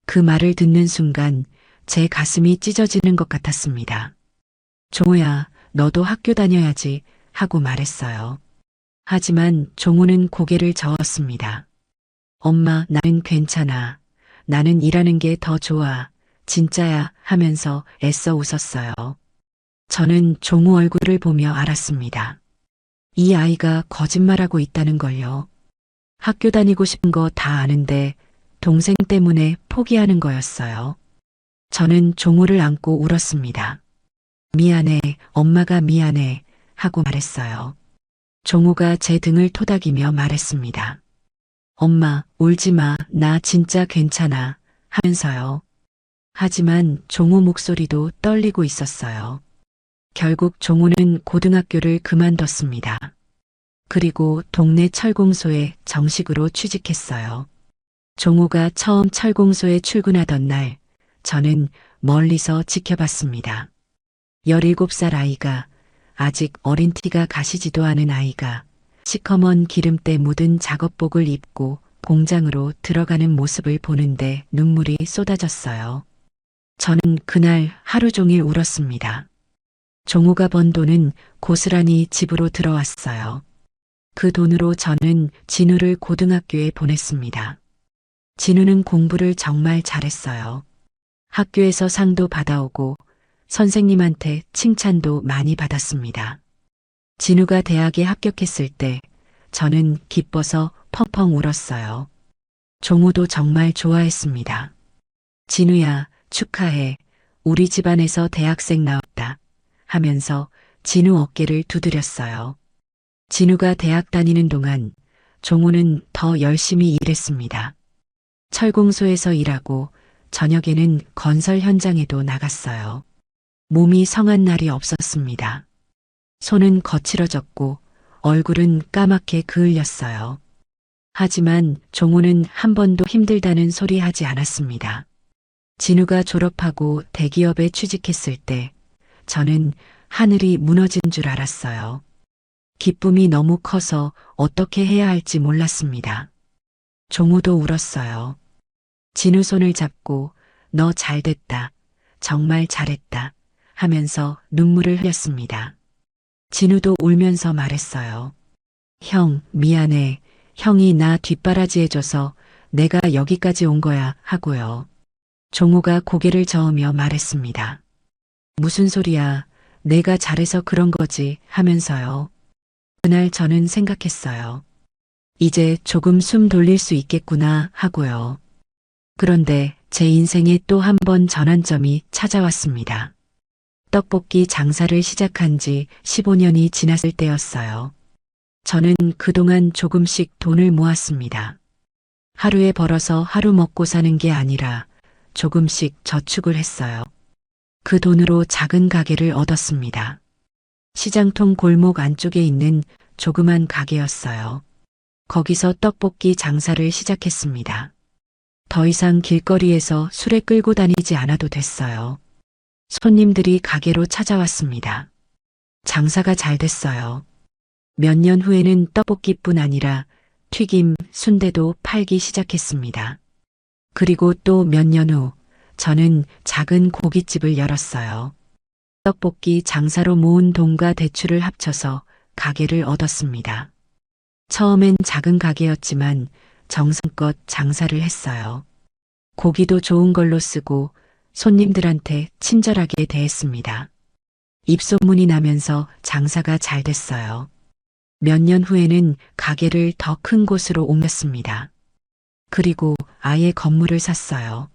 그 말을 듣는 순간 제 가슴이 찢어지는 것 같았습니다. 종우야, 너도 학교 다녀야지 하고 말했어요. 하지만 종우는 고개를 저었습니다. 엄마, 나는 괜찮아. 나는 일하는 게 더 좋아. 진짜야 하면서 애써 웃었어요. 저는 종우 얼굴을 보며 알았습니다. 이 아이가 거짓말하고 있다는 걸요. 학교 다니고 싶은 거 다 아는데 동생 때문에 포기하는 거였어요. 저는 종우를 안고 울었습니다. 미안해, 엄마가 미안해 하고 말했어요. 종우가 제 등을 토닥이며 말했습니다. 엄마, 울지 마. 나 진짜 괜찮아. 하면서요. 하지만 종우 목소리도 떨리고 있었어요. 결국 종우는 고등학교를 그만뒀습니다. 그리고 동네 철공소에 정식으로 취직했어요. 종우가 처음 철공소에 출근하던 날, 저는 멀리서 지켜봤습니다. 17살 아이가, 아직 어린 티가 가시지도 않은 아이가 시커먼 기름때 묻은 작업복을 입고 공장으로 들어가는 모습을 보는데 눈물이 쏟아졌어요. 저는 그날 하루 종일 울었습니다. 종우가 번 돈은 고스란히 집으로 들어왔어요. 그 돈으로 저는 진우를 고등학교에 보냈습니다. 진우는 공부를 정말 잘했어요. 학교에서 상도 받아오고 선생님한테 칭찬도 많이 받았습니다. 진우가 대학에 합격했을 때 저는 기뻐서 펑펑 울었어요. 종우도 정말 좋아했습니다. 진우야, 축하해. 우리 집안에서 대학생 나왔다. 하면서 진우 어깨를 두드렸어요. 진우가 대학 다니는 동안 종우는 더 열심히 일했습니다. 철공소에서 일하고 저녁에는 건설 현장에도 나갔어요. 몸이 성한 날이 없었습니다. 손은 거칠어졌고 얼굴은 까맣게 그을렸어요. 하지만 종호는 한 번도 힘들다는 소리 하지 않았습니다. 진우가 졸업하고 대기업에 취직했을 때 저는 하늘이 무너진 줄 알았어요. 기쁨이 너무 커서 어떻게 해야 할지 몰랐습니다. 종호도 울었어요. 진우 손을 잡고 너 잘됐다. 정말 잘했다. 하면서 눈물을 흘렸습니다. 진우도 울면서 말했어요. 형, 미안해. 형이 나 뒷바라지해줘서 내가 여기까지 온 거야 하고요. 종호가 고개를 저으며 말했습니다. 무슨 소리야. 내가 잘해서 그런 거지 하면서요. 그날 저는 생각했어요. 이제 조금 숨 돌릴 수 있겠구나 하고요. 그런데 제 인생에 또 한 번 전환점이 찾아왔습니다. 떡볶이 장사를 시작한 지 15년이 지났을 때였어요. 저는 그동안 조금씩 돈을 모았습니다. 하루에 벌어서 하루 먹고 사는 게 아니라 조금씩 저축을 했어요. 그 돈으로 작은 가게를 얻었습니다. 시장통 골목 안쪽에 있는 조그만 가게였어요. 거기서 떡볶이 장사를 시작했습니다. 더 이상 길거리에서 술에 끌고 다니지 않아도 됐어요. 손님들이 가게로 찾아왔습니다. 장사가 잘 됐어요. 몇 년 후에는 떡볶이뿐 아니라 튀김, 순대도 팔기 시작했습니다. 그리고 또 몇 년 후 저는 작은 고깃집을 열었어요. 떡볶이 장사로 모은 돈과 대출을 합쳐서 가게를 얻었습니다. 처음엔 작은 가게였지만 정성껏 장사를 했어요. 고기도 좋은 걸로 쓰고 손님들한테 친절하게 대했습니다. 입소문이 나면서 장사가 잘 됐어요. 몇 년 후에는 가게를 더 큰 곳으로 옮겼습니다. 그리고 아예 건물을 샀어요.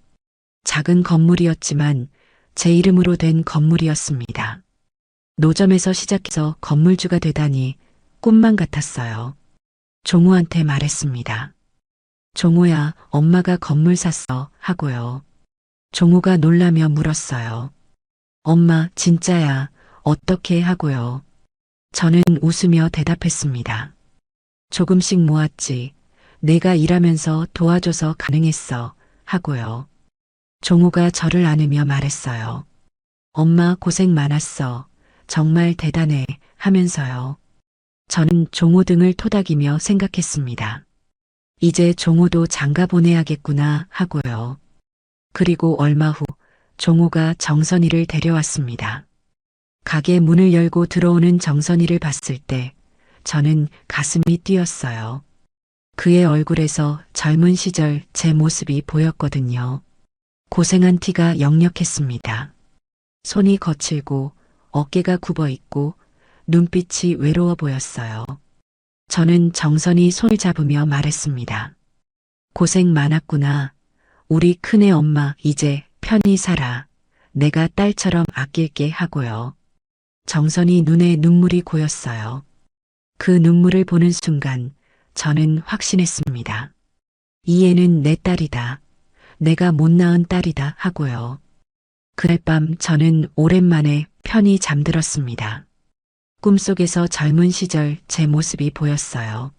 작은 건물이었지만 제 이름으로 된 건물이었습니다. 노점에서 시작해서 건물주가 되다니 꿈만 같았어요. 종호한테 말했습니다. 종호야, 엄마가 건물 샀어 하고요. 종호가 놀라며 물었어요. 엄마, 진짜야, 어떻게 하고요. 저는 웃으며 대답했습니다. 조금씩 모았지. 내가 일하면서 도와줘서 가능했어 하고요. 종호가 저를 안으며 말했어요. 엄마 고생 많았어. 정말 대단해 하면서요. 저는 종호 등을 토닥이며 생각했습니다. 이제 종호도 장가 보내야겠구나 하고요. 그리고 얼마 후 종호가 정선이를 데려왔습니다. 가게 문을 열고 들어오는 정선이를 봤을 때 저는 가슴이 뛰었어요. 그의 얼굴에서 젊은 시절 제 모습이 보였거든요. 고생한 티가 역력했습니다. 손이 거칠고 어깨가 굽어 있고 눈빛이 외로워 보였어요. 저는 정선이 손을 잡으며 말했습니다. 고생 많았구나. 우리 큰애 엄마 이제 편히 살아. 내가 딸처럼 아낄게 하고요. 정선이 눈에 눈물이 고였어요. 그 눈물을 보는 순간 저는 확신했습니다. 이 애는 내 딸이다. 내가 못 낳은 딸이다 하고요. 그날 밤 저는 오랜만에 편히 잠들었습니다. 꿈속에서 젊은 시절 제 모습이 보였어요.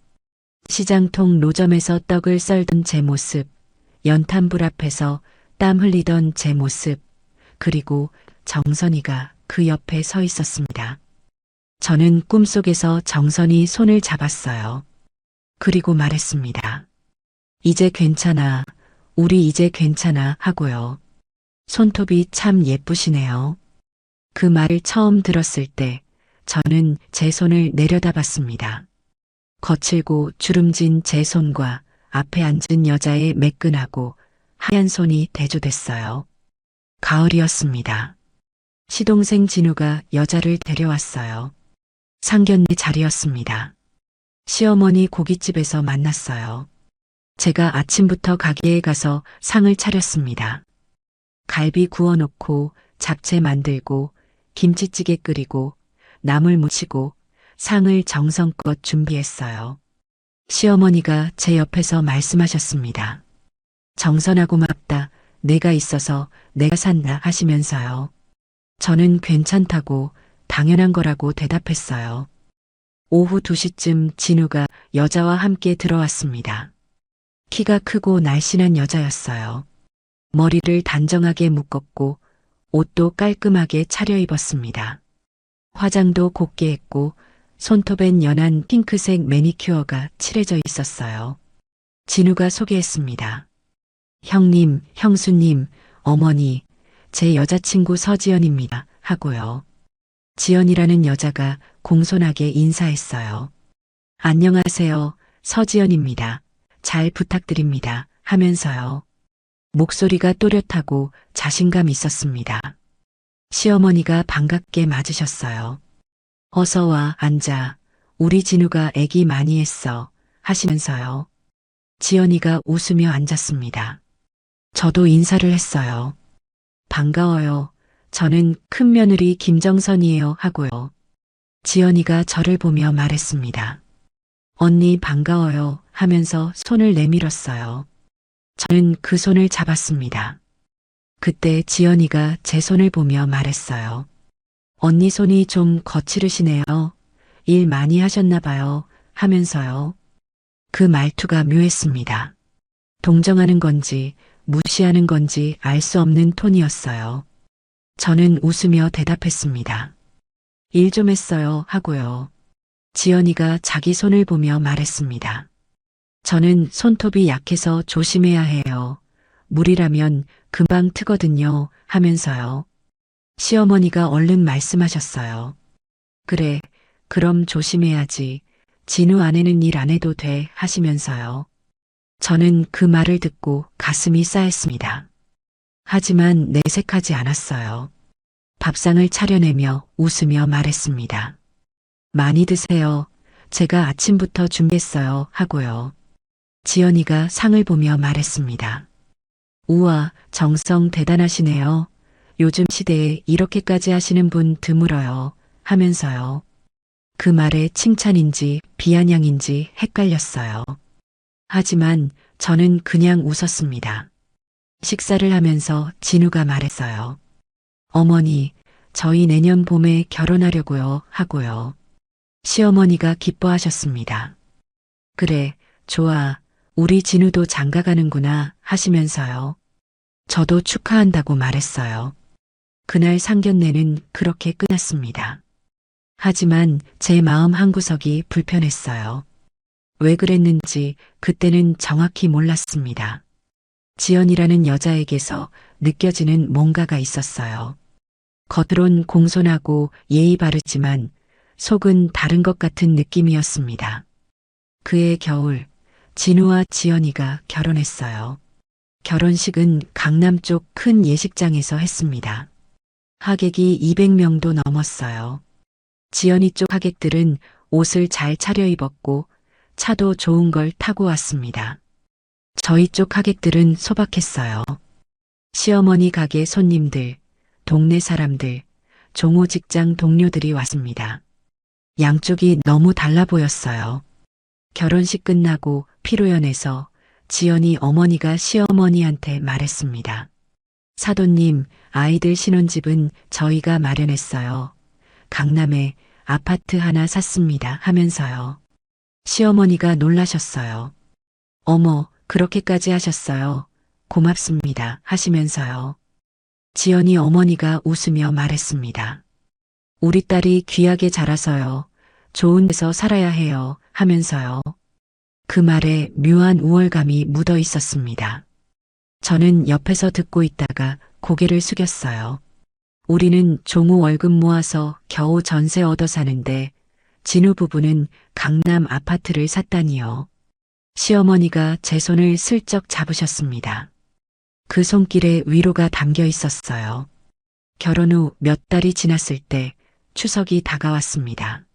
시장통 노점에서 떡을 썰던 제 모습, 연탄불 앞에서 땀 흘리던 제 모습, 그리고 정선이가 그 옆에 서 있었습니다. 저는 꿈속에서 정선이 손을 잡았어요. 그리고 말했습니다. 이제 괜찮아. 우리 이제 괜찮아 하고요. 손톱이 참 예쁘시네요. 그 말을 처음 들었을 때 저는 제 손을 내려다봤습니다. 거칠고 주름진 제 손과 앞에 앉은 여자의 매끈하고 하얀 손이 대조됐어요. 가을이었습니다. 시동생 진우가 여자를 데려왔어요. 상견례 자리였습니다. 시어머니 고깃집에서 만났어요. 제가 아침부터 가게에 가서 상을 차렸습니다. 갈비 구워놓고 잡채 만들고 김치찌개 끓이고 나물 무치고 상을 정성껏 준비했어요. 시어머니가 제 옆에서 말씀하셨습니다. 정선아 고맙다. 내가 있어서 내가 산다 하시면서요. 저는 괜찮다고 당연한 거라고 대답했어요. 오후 2시쯤 진우가 여자와 함께 들어왔습니다. 키가 크고 날씬한 여자였어요. 머리를 단정하게 묶었고 옷도 깔끔하게 차려입었습니다. 화장도 곱게 했고 손톱엔 연한 핑크색 매니큐어가 칠해져 있었어요. 진우가 소개했습니다. 형님, 형수님, 어머니, 제 여자친구 서지연입니다. 하고요. 지연이라는 여자가 공손하게 인사했어요. 안녕하세요. 서지연입니다. 잘 부탁드립니다. 하면서요. 목소리가 또렷하고 자신감 있었습니다. 시어머니가 반갑게 맞으셨어요. 어서 와, 앉아. 우리 진우가 애기 많이 했어. 하시면서요. 지연이가 웃으며 앉았습니다. 저도 인사를 했어요. 반가워요. 저는 큰며느리 김정선이에요. 하고요. 지연이가 저를 보며 말했습니다. 언니 반가워요. 하면서 손을 내밀었어요. 저는 그 손을 잡았습니다. 그때 지연이가 제 손을 보며 말했어요. 언니 손이 좀 거칠으시네요. 일 많이 하셨나 봐요. 하면서요. 그 말투가 묘했습니다. 동정하는 건지 무시하는 건지 알 수 없는 톤이었어요. 저는 웃으며 대답했습니다. 일 좀 했어요. 하고요. 지연이가 자기 손을 보며 말했습니다. 저는 손톱이 약해서 조심해야 해요. 물이라면 금방 트거든요. 하면서요. 시어머니가 얼른 말씀하셨어요. 그래, 그럼 조심해야지. 진우 아내는 일 안 해도 돼. 하시면서요. 저는 그 말을 듣고 가슴이 싸했습니다. 하지만 내색하지 않았어요. 밥상을 차려내며 웃으며 말했습니다. 많이 드세요. 제가 아침부터 준비했어요. 하고요. 지연이가 상을 보며 말했습니다. 우와, 정성 대단하시네요. 요즘 시대에 이렇게까지 하시는 분 드물어요. 하면서요. 그 말에 칭찬인지 비아냥인지 헷갈렸어요. 하지만 저는 그냥 웃었습니다. 식사를 하면서 진우가 말했어요. 어머니, 저희 내년 봄에 결혼하려고요. 하고요. 시어머니가 기뻐하셨습니다. 그래, 좋아. 우리 진우도 장가가는구나. 하시면서요. 저도 축하한다고 말했어요. 그날 상견례는 그렇게 끝났습니다. 하지만 제 마음 한구석이 불편했어요. 왜 그랬는지 그때는 정확히 몰랐습니다. 지연이라는 여자에게서 느껴지는 뭔가가 있었어요. 겉으론 공손하고 예의 바르지만 속은 다른 것 같은 느낌이었습니다. 그해 겨울, 진우와 지연이가 결혼했어요. 결혼식은 강남 쪽 큰 예식장에서 했습니다. 하객이 200명도 넘었어요. 지연이 쪽 하객들은 옷을 잘 차려입었고 차도 좋은 걸 타고 왔습니다. 저희 쪽 하객들은 소박했어요. 시어머니 가게 손님들, 동네 사람들, 종호 직장 동료들이 왔습니다. 양쪽이 너무 달라 보였어요. 결혼식 끝나고 피로연에서 지연이 어머니가 시어머니한테 말했습니다. 사돈님, 아이들 신혼집은 저희가 마련했어요. 강남에 아파트 하나 샀습니다. 하면서요. 시어머니가 놀라셨어요. 어머, 그렇게까지 하셨어요. 고맙습니다. 하시면서요. 지연이 어머니가 웃으며 말했습니다. 우리 딸이 귀하게 자라서요. 좋은 데서 살아야 해요. 하면서요. 그 말에 묘한 우월감이 묻어 있었습니다. 저는 옆에서 듣고 있다가 고개를 숙였어요. 우리는 종우 월급 모아서 겨우 전세 얻어 사는데 진우 부부는 강남 아파트를 샀다니요. 시어머니가 제 손을 슬쩍 잡으셨습니다. 그 손길에 위로가 담겨 있었어요. 결혼 후 몇 달이 지났을 때 추석이 다가왔습니다.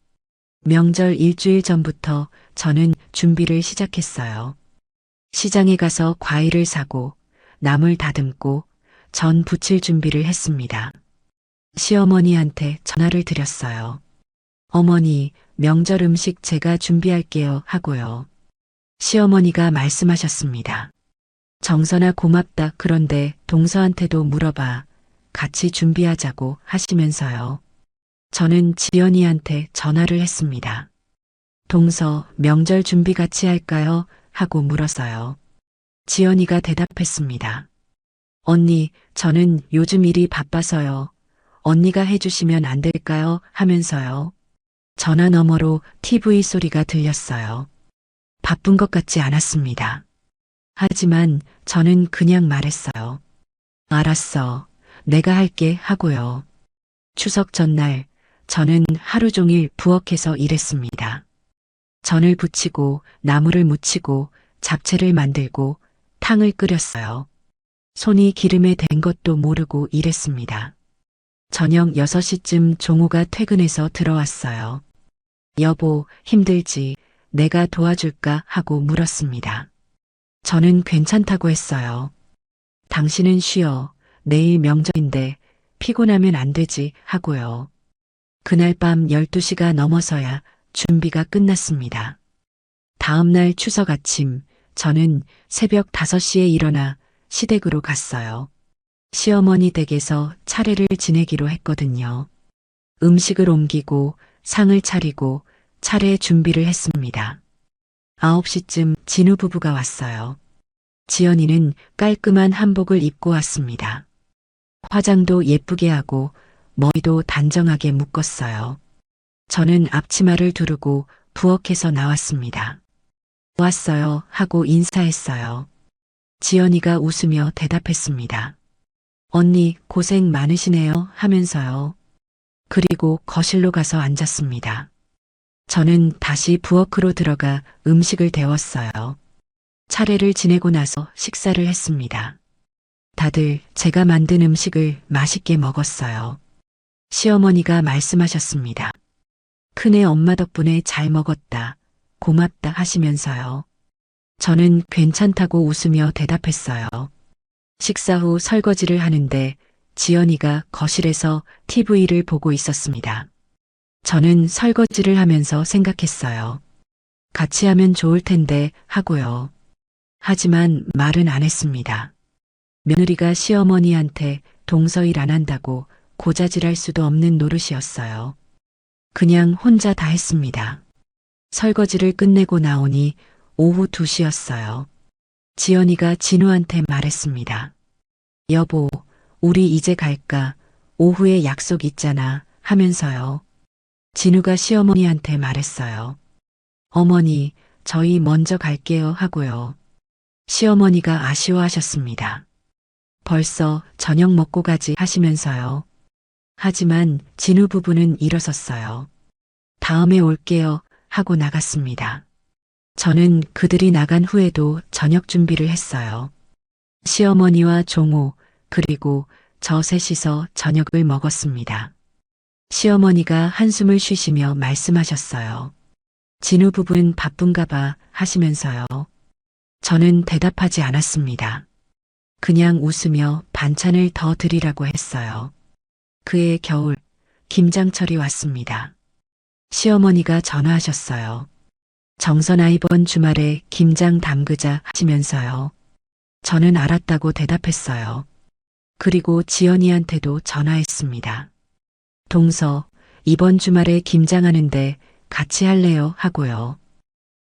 명절 일주일 전부터 저는 준비를 시작했어요. 시장에 가서 과일을 사고 나물 다듬고 전 부칠 준비를 했습니다. 시어머니한테 전화를 드렸어요. 어머니, 명절 음식 제가 준비할게요. 하고요. 시어머니가 말씀하셨습니다. 정선아 고맙다. 그런데 동서한테도 물어봐. 같이 준비하자고 하시면서요. 저는 지연이한테 전화를 했습니다. 동서, 명절 준비 같이 할까요? 하고 물었어요. 지연이가 대답했습니다. 언니, 저는 요즘 일이 바빠서요. 언니가 해주시면 안 될까요? 하면서요. 전화 너머로 TV 소리가 들렸어요. 바쁜 것 같지 않았습니다. 하지만 저는 그냥 말했어요. 알았어. 내가 할게 하고요. 추석 전날 저는 하루 종일 부엌에서 일했습니다. 전을 부치고 나물을 무치고 잡채를 만들고 탕을 끓였어요. 손이 기름에 댄 것도 모르고 일했습니다. 저녁 6시쯤 종호가 퇴근해서 들어왔어요. 여보, 힘들지? 내가 도와줄까? 하고 물었습니다. 저는 괜찮다고 했어요. 당신은 쉬어. 내일 명절인데 피곤하면 안 되지 하고요. 그날 밤 12시가 넘어서야 준비가 끝났습니다. 다음 날 추석 아침, 저는 새벽 5시에 일어나 시댁으로 갔어요. 시어머니 댁에서 차례를 지내기로 했거든요. 음식을 옮기고 상을 차리고 차례 준비를 했습니다. 9시쯤 진우 부부가 왔어요. 지연이는 깔끔한 한복을 입고 왔습니다. 화장도 예쁘게 하고 머리도 단정하게 묶었어요. 저는 앞치마를 두르고 부엌에서 나왔습니다. 왔어요 하고 인사했어요. 지연이가 웃으며 대답했습니다. 언니 고생 많으시네요 하면서요. 그리고 거실로 가서 앉았습니다. 저는 다시 부엌으로 들어가 음식을 데웠어요. 차례를 지내고 나서 식사를 했습니다. 다들 제가 만든 음식을 맛있게 먹었어요. 시어머니가 말씀하셨습니다. 큰애 엄마 덕분에 잘 먹었다. 고맙다 하시면서요. 저는 괜찮다고 웃으며 대답했어요. 식사 후 설거지를 하는데 지연이가 거실에서 TV를 보고 있었습니다. 저는 설거지를 하면서 생각했어요. 같이 하면 좋을 텐데 하고요. 하지만 말은 안 했습니다. 며느리가 시어머니한테 동서일 안 한다고 고자질할 수도 없는 노릇이었어요. 그냥 혼자 다 했습니다. 설거지를 끝내고 나오니 오후 2시였어요. 지연이가 진우한테 말했습니다. 여보, 우리 이제 갈까? 오후에 약속 있잖아 하면서요. 진우가 시어머니한테 말했어요. 어머니, 저희 먼저 갈게요 하고요. 시어머니가 아쉬워하셨습니다. 벌써 저녁 먹고 가지 하시면서요. 하지만 진우 부부는 일어섰어요. 다음에 올게요 하고 나갔습니다. 저는 그들이 나간 후에도 저녁 준비를 했어요. 시어머니와 종호 그리고 저 셋이서 저녁을 먹었습니다. 시어머니가 한숨을 쉬시며 말씀하셨어요. 진우 부부는 바쁜가 봐 하시면서요. 저는 대답하지 않았습니다. 그냥 웃으며 반찬을 더 드리라고 했어요. 그해 겨울 김장철이 왔습니다. 시어머니가 전화하셨어요. 정선아 이번 주말에 김장 담그자 하시면서요. 저는 알았다고 대답했어요. 그리고 지연이한테도 전화했습니다. 동서, 이번 주말에 김장하는데 같이 할래요 하고요.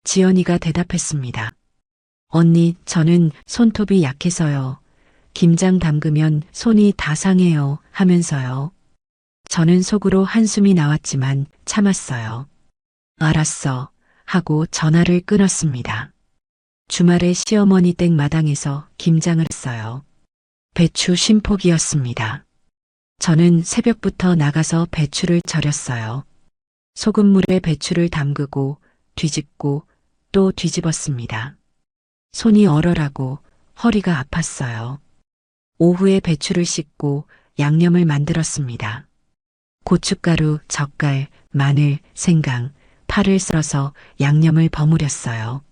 지연이가 대답했습니다. 언니, 저는 손톱이 약해서요. 김장 담그면 손이 다 상해요 하면서요. 저는 속으로 한숨이 나왔지만 참았어요. 알았어 하고 전화를 끊었습니다. 주말에 시어머니 댁 마당에서 김장을 했어요. 배추 쉼폭이었습니다. 저는 새벽부터 나가서 배추를 절였어요. 소금물에 배추를 담그고 뒤집고 또 뒤집었습니다. 손이 얼얼하고 허리가 아팠어요. 오후에 배추를 씻고 양념을 만들었습니다. 고춧가루, 젓갈, 마늘, 생강, 파를 썰어서 양념을 버무렸어요.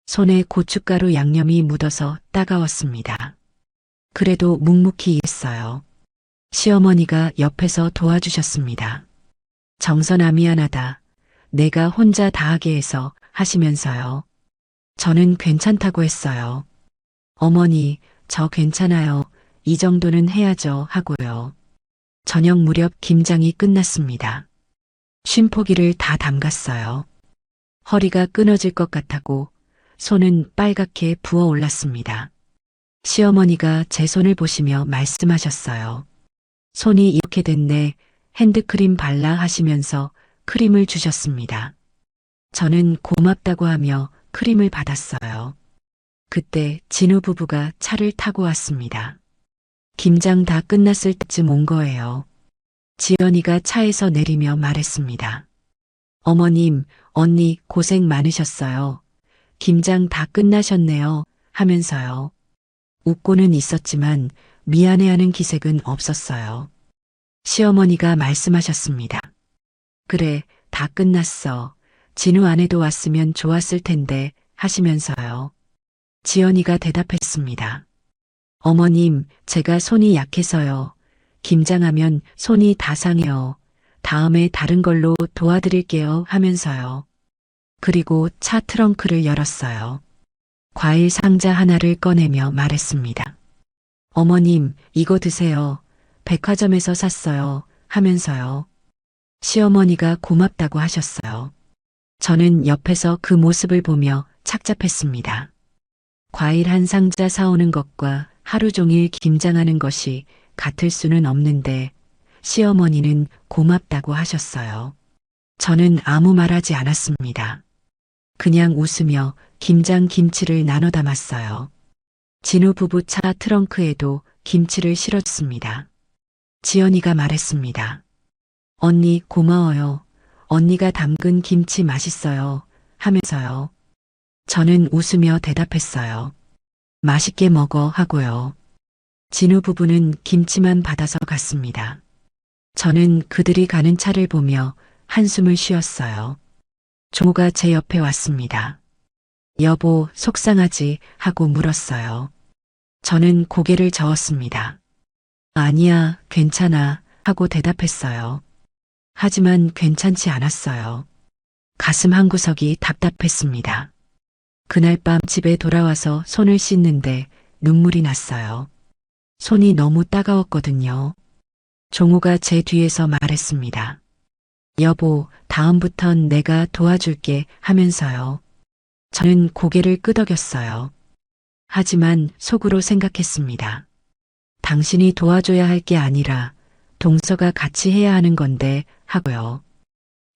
손에 고춧가루 양념이 묻어서 따가웠습니다. 그래도 묵묵히 일했어요. 시어머니가 옆에서 도와주셨습니다. 정선아 미안하다. 내가 혼자 다 하게 해서 하시면서요. 저는 괜찮다고 했어요. 어머니, 저 괜찮아요. 이 정도는 해야죠 하고요. 저녁 무렵 김장이 끝났습니다. 쉼포기를 다 담갔어요. 허리가 끊어질 것 같았고 손은 빨갛게 부어올랐습니다. 시어머니가 제 손을 보시며 말씀하셨어요. 손이 이렇게 됐네. 핸드크림 발라 하시면서 크림을 주셨습니다. 저는 고맙다고 하며 크림을 받았어요. 그때 진우 부부가 차를 타고 왔습니다. 김장 다 끝났을 때쯤 온 거예요. 지연이가 차에서 내리며 말했습니다. 어머님, 언니 고생 많으셨어요. 김장 다 끝나셨네요. 하면서요. 웃고는 있었지만 미안해하는 기색은 없었어요. 시어머니가 말씀하셨습니다. 그래, 다 끝났어. 진우 아내도 왔으면 좋았을 텐데 하시면서요. 지연이가 대답했습니다. 어머님, 제가 손이 약해서요. 김장하면 손이 다 상해요. 다음에 다른 걸로 도와드릴게요 하면서요. 그리고 차 트렁크를 열었어요. 과일 상자 하나를 꺼내며 말했습니다. 어머님, 이거 드세요. 백화점에서 샀어요. 하면서요. 시어머니가 고맙다고 하셨어요. 저는 옆에서 그 모습을 보며 착잡했습니다. 과일 한 상자 사오는 것과 하루 종일 김장하는 것이 같을 수는 없는데 시어머니는 고맙다고 하셨어요. 저는 아무 말하지 않았습니다. 그냥 웃으며 김장 김치를 나눠 담았어요. 진우 부부 차 트렁크에도 김치를 실었습니다. 지연이가 말했습니다. 언니 고마워요. 언니가 담근 김치 맛있어요. 하면서요. 저는 웃으며 대답했어요. 맛있게 먹어 하고요. 진우 부부는 김치만 받아서 갔습니다. 저는 그들이 가는 차를 보며 한숨을 쉬었어요. 종호가 제 옆에 왔습니다. 여보, 속상하지? 하고 물었어요. 저는 고개를 저었습니다. 아니야, 괜찮아. 하고 대답했어요. 하지만 괜찮지 않았어요. 가슴 한구석이 답답했습니다. 그날 밤 집에 돌아와서 손을 씻는데 눈물이 났어요. 손이 너무 따가웠거든요. 종호가 제 뒤에서 말했습니다. 여보, 다음부턴 내가 도와줄게 하면서요. 저는 고개를 끄덕였어요. 하지만 속으로 생각했습니다. 당신이 도와줘야 할 게 아니라 동서가 같이 해야 하는 건데 하고요.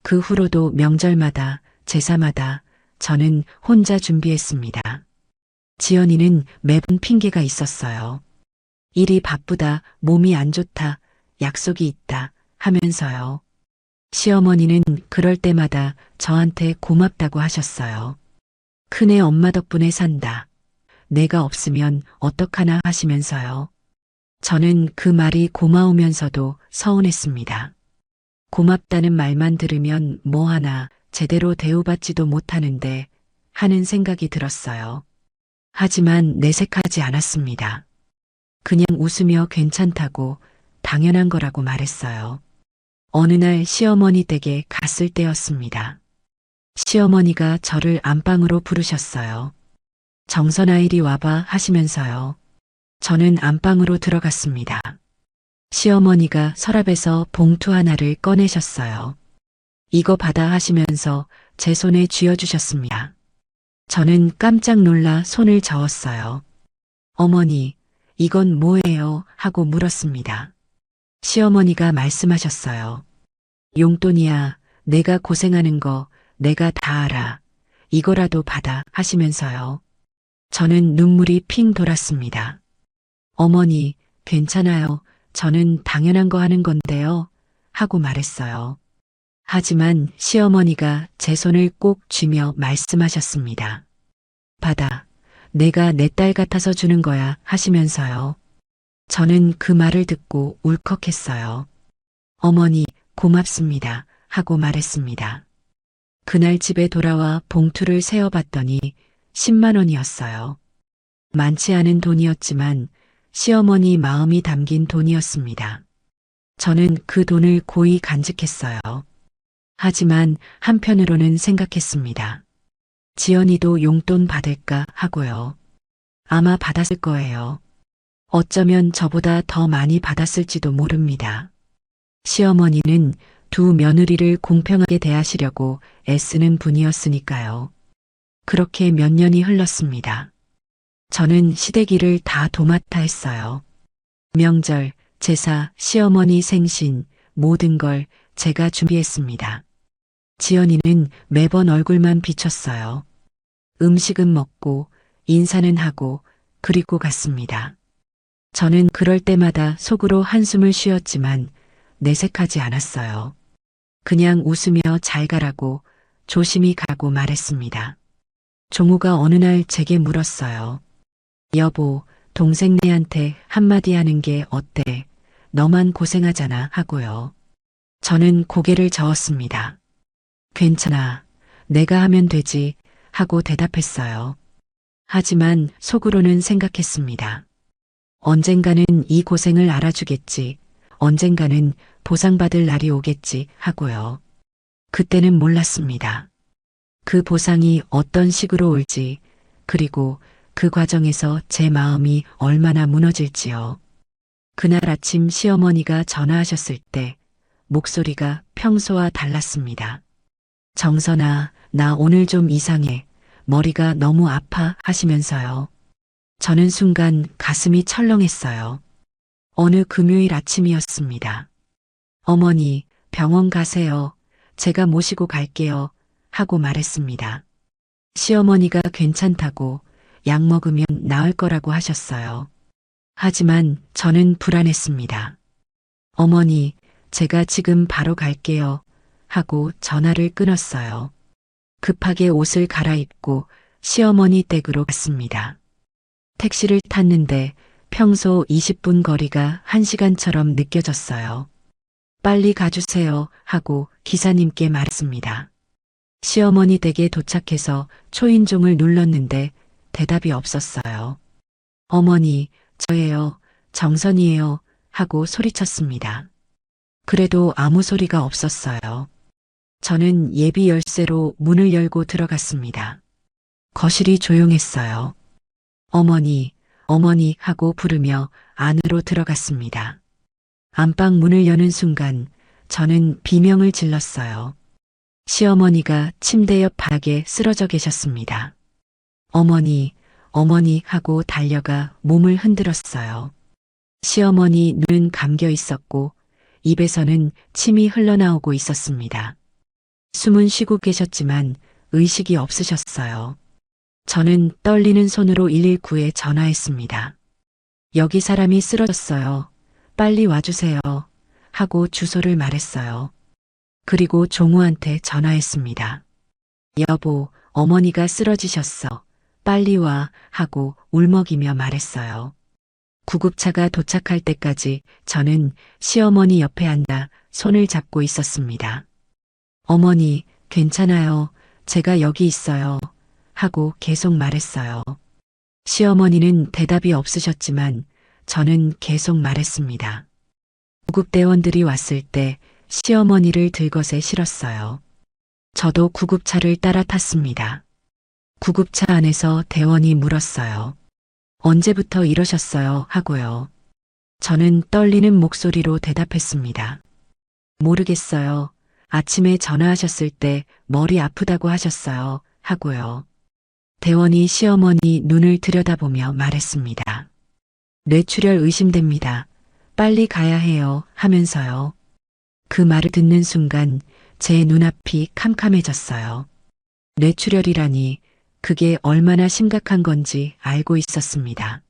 그 후로도 명절마다 제사마다 저는 혼자 준비했습니다. 지연이는 매번 핑계가 있었어요. 일이 바쁘다, 몸이 안 좋다, 약속이 있다 하면서요. 시어머니는 그럴 때마다 저한테 고맙다고 하셨어요. 큰애 엄마 덕분에 산다. 내가 없으면 어떡하나 하시면서요. 저는 그 말이 고마우면서도 서운했습니다. 고맙다는 말만 들으면 뭐하나 제대로 대우받지도 못하는데 하는 생각이 들었어요. 하지만 내색하지 않았습니다. 그냥 웃으며 괜찮다고 당연한 거라고 말했어요. 어느 날 시어머니 댁에 갔을 때였습니다. 시어머니가 저를 안방으로 부르셨어요. 정선아 이리 와봐 하시면서요. 저는 안방으로 들어갔습니다. 시어머니가 서랍에서 봉투 하나를 꺼내셨어요. 이거 받아 하시면서 제 손에 쥐어주셨습니다. 저는 깜짝 놀라 손을 저었어요. 어머니, 이건 뭐예요? 하고 물었습니다. 시어머니가 말씀하셨어요. 용돈이야. 내가 고생하는 거 내가 다 알아. 이거라도 받아 하시면서요. 저는 눈물이 핑 돌았습니다. 어머니, 괜찮아요. 저는 당연한 거 하는 건데요. 하고 말했어요. 하지만 시어머니가 제 손을 꼭 쥐며 말씀하셨습니다. 받아. 내가 내 딸 같아서 주는 거야 하시면서요. 저는 그 말을 듣고 울컥했어요. 어머니, 고맙습니다. 하고 말했습니다. 그날 집에 돌아와 봉투를 세어봤더니 10만 원이었어요. 많지 않은 돈이었지만 시어머니 마음이 담긴 돈이었습니다. 저는 그 돈을 고이 간직했어요. 하지만 한편으로는 생각했습니다. 지연이도 용돈 받을까 하고요. 아마 받았을 거예요. 어쩌면 저보다 더 많이 받았을지도 모릅니다. 시어머니는 두 며느리를 공평하게 대하시려고 애쓰는 분이었으니까요. 그렇게 몇 년이 흘렀습니다. 저는 시댁일을 다 도맡아 했어요. 명절, 제사, 시어머니 생신, 모든 걸 제가 준비했습니다. 지연이는 매번 얼굴만 비쳤어요. 음식은 먹고, 인사는 하고, 그리고 갔습니다. 저는 그럴 때마다 속으로 한숨을 쉬었지만 내색하지 않았어요. 그냥 웃으며 잘 가라고 조심히 가고 말했습니다. 종우가 어느 날 제게 물었어요. 여보, 동생네한테 한마디 하는 게 어때? 너만 고생하잖아 하고요. 저는 고개를 저었습니다. 괜찮아. 내가 하면 되지 하고 대답했어요. 하지만 속으로는 생각했습니다. 언젠가는 이 고생을 알아주겠지. 언젠가는 보상받을 날이 오겠지 하고요. 그때는 몰랐습니다. 그 보상이 어떤 식으로 올지, 그리고 그 과정에서 제 마음이 얼마나 무너질지요. 그날 아침 시어머니가 전화하셨을 때 목소리가 평소와 달랐습니다. 정선아, 나 오늘 좀 이상해. 머리가 너무 아파 하시면서요. 저는 순간 가슴이 철렁했어요. 어느 금요일 아침이었습니다. 어머니, 병원 가세요. 제가 모시고 갈게요. 하고 말했습니다. 시어머니가 괜찮다고 약 먹으면 나을 거라고 하셨어요. 하지만 저는 불안했습니다. 어머니, 제가 지금 바로 갈게요. 하고 전화를 끊었어요. 급하게 옷을 갈아입고 시어머니 댁으로 갔습니다. 택시를 탔는데 평소 20분 거리가 1시간처럼 느껴졌어요. 빨리 가주세요 하고 기사님께 말했습니다. 시어머니 댁에 도착해서 초인종을 눌렀는데 대답이 없었어요. 어머니, 저예요. 정선이에요. 하고 소리쳤습니다. 그래도 아무 소리가 없었어요. 저는 예비 열쇠로 문을 열고 들어갔습니다. 거실이 조용했어요. 어머니, 어머니 하고 부르며 안으로 들어갔습니다. 안방 문을 여는 순간 저는 비명을 질렀어요. 시어머니가 침대 옆 바닥에 쓰러져 계셨습니다. 어머니, 어머니 하고 달려가 몸을 흔들었어요. 시어머니 눈은 감겨 있었고 입에서는 침이 흘러나오고 있었습니다. 숨은 쉬고 계셨지만 의식이 없으셨어요. 저는 떨리는 손으로 119에 전화했습니다. 여기 사람이 쓰러졌어요. 빨리 와주세요. 하고 주소를 말했어요. 그리고 종우한테 전화했습니다. 여보, 어머니가 쓰러지셨어. 빨리 와. 하고 울먹이며 말했어요. 구급차가 도착할 때까지 저는 시어머니 옆에 앉아 손을 잡고 있었습니다. 어머니, 괜찮아요. 제가 여기 있어요. 하고 계속 말했어요. 시어머니는 대답이 없으셨지만 저는 계속 말했습니다. 구급대원들이 왔을 때 시어머니를 들것에 실었어요. 저도 구급차를 따라 탔습니다. 구급차 안에서 대원이 물었어요. 언제부터 이러셨어요? 하고요. 저는 떨리는 목소리로 대답했습니다. 모르겠어요. 아침에 전화하셨을 때 머리 아프다고 하셨어요. 하고요. 대원이 시어머니 눈을 들여다보며 말했습니다. 뇌출혈 의심됩니다. 빨리 가야 해요. 하면서요. 그 말을 듣는 순간 제 눈앞이 캄캄해졌어요. 뇌출혈이라니 그게 얼마나 심각한 건지 알고 있었습니다.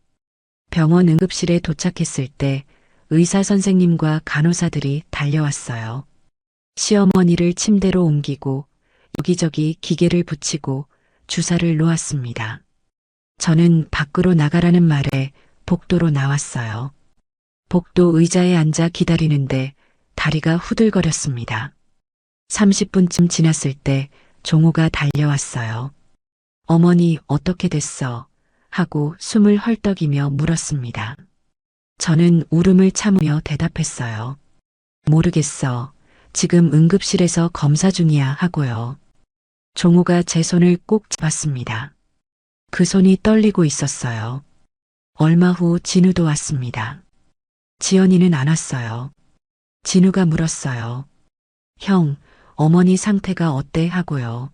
병원 응급실에 도착했을 때 의사 선생님과 간호사들이 달려왔어요. 시어머니를 침대로 옮기고 여기저기 기계를 붙이고 주사를 놓았습니다. 저는 밖으로 나가라는 말에 복도로 나왔어요. 복도 의자에 앉아 기다리는데 다리가 후들거렸습니다. 30분쯤 지났을 때 종우가 달려왔어요. 어머니 어떻게 됐어? 하고 숨을 헐떡이며 물었습니다. 저는 울음을 참으며 대답했어요. 모르겠어. 지금 응급실에서 검사 중이야 하고요. 종우가 제 손을 꼭 잡았습니다. 그 손이 떨리고 있었어요. 얼마 후 진우도 왔습니다. 지연이는 안 왔어요. 진우가 물었어요. 형, 어머니 상태가 어때 하고요.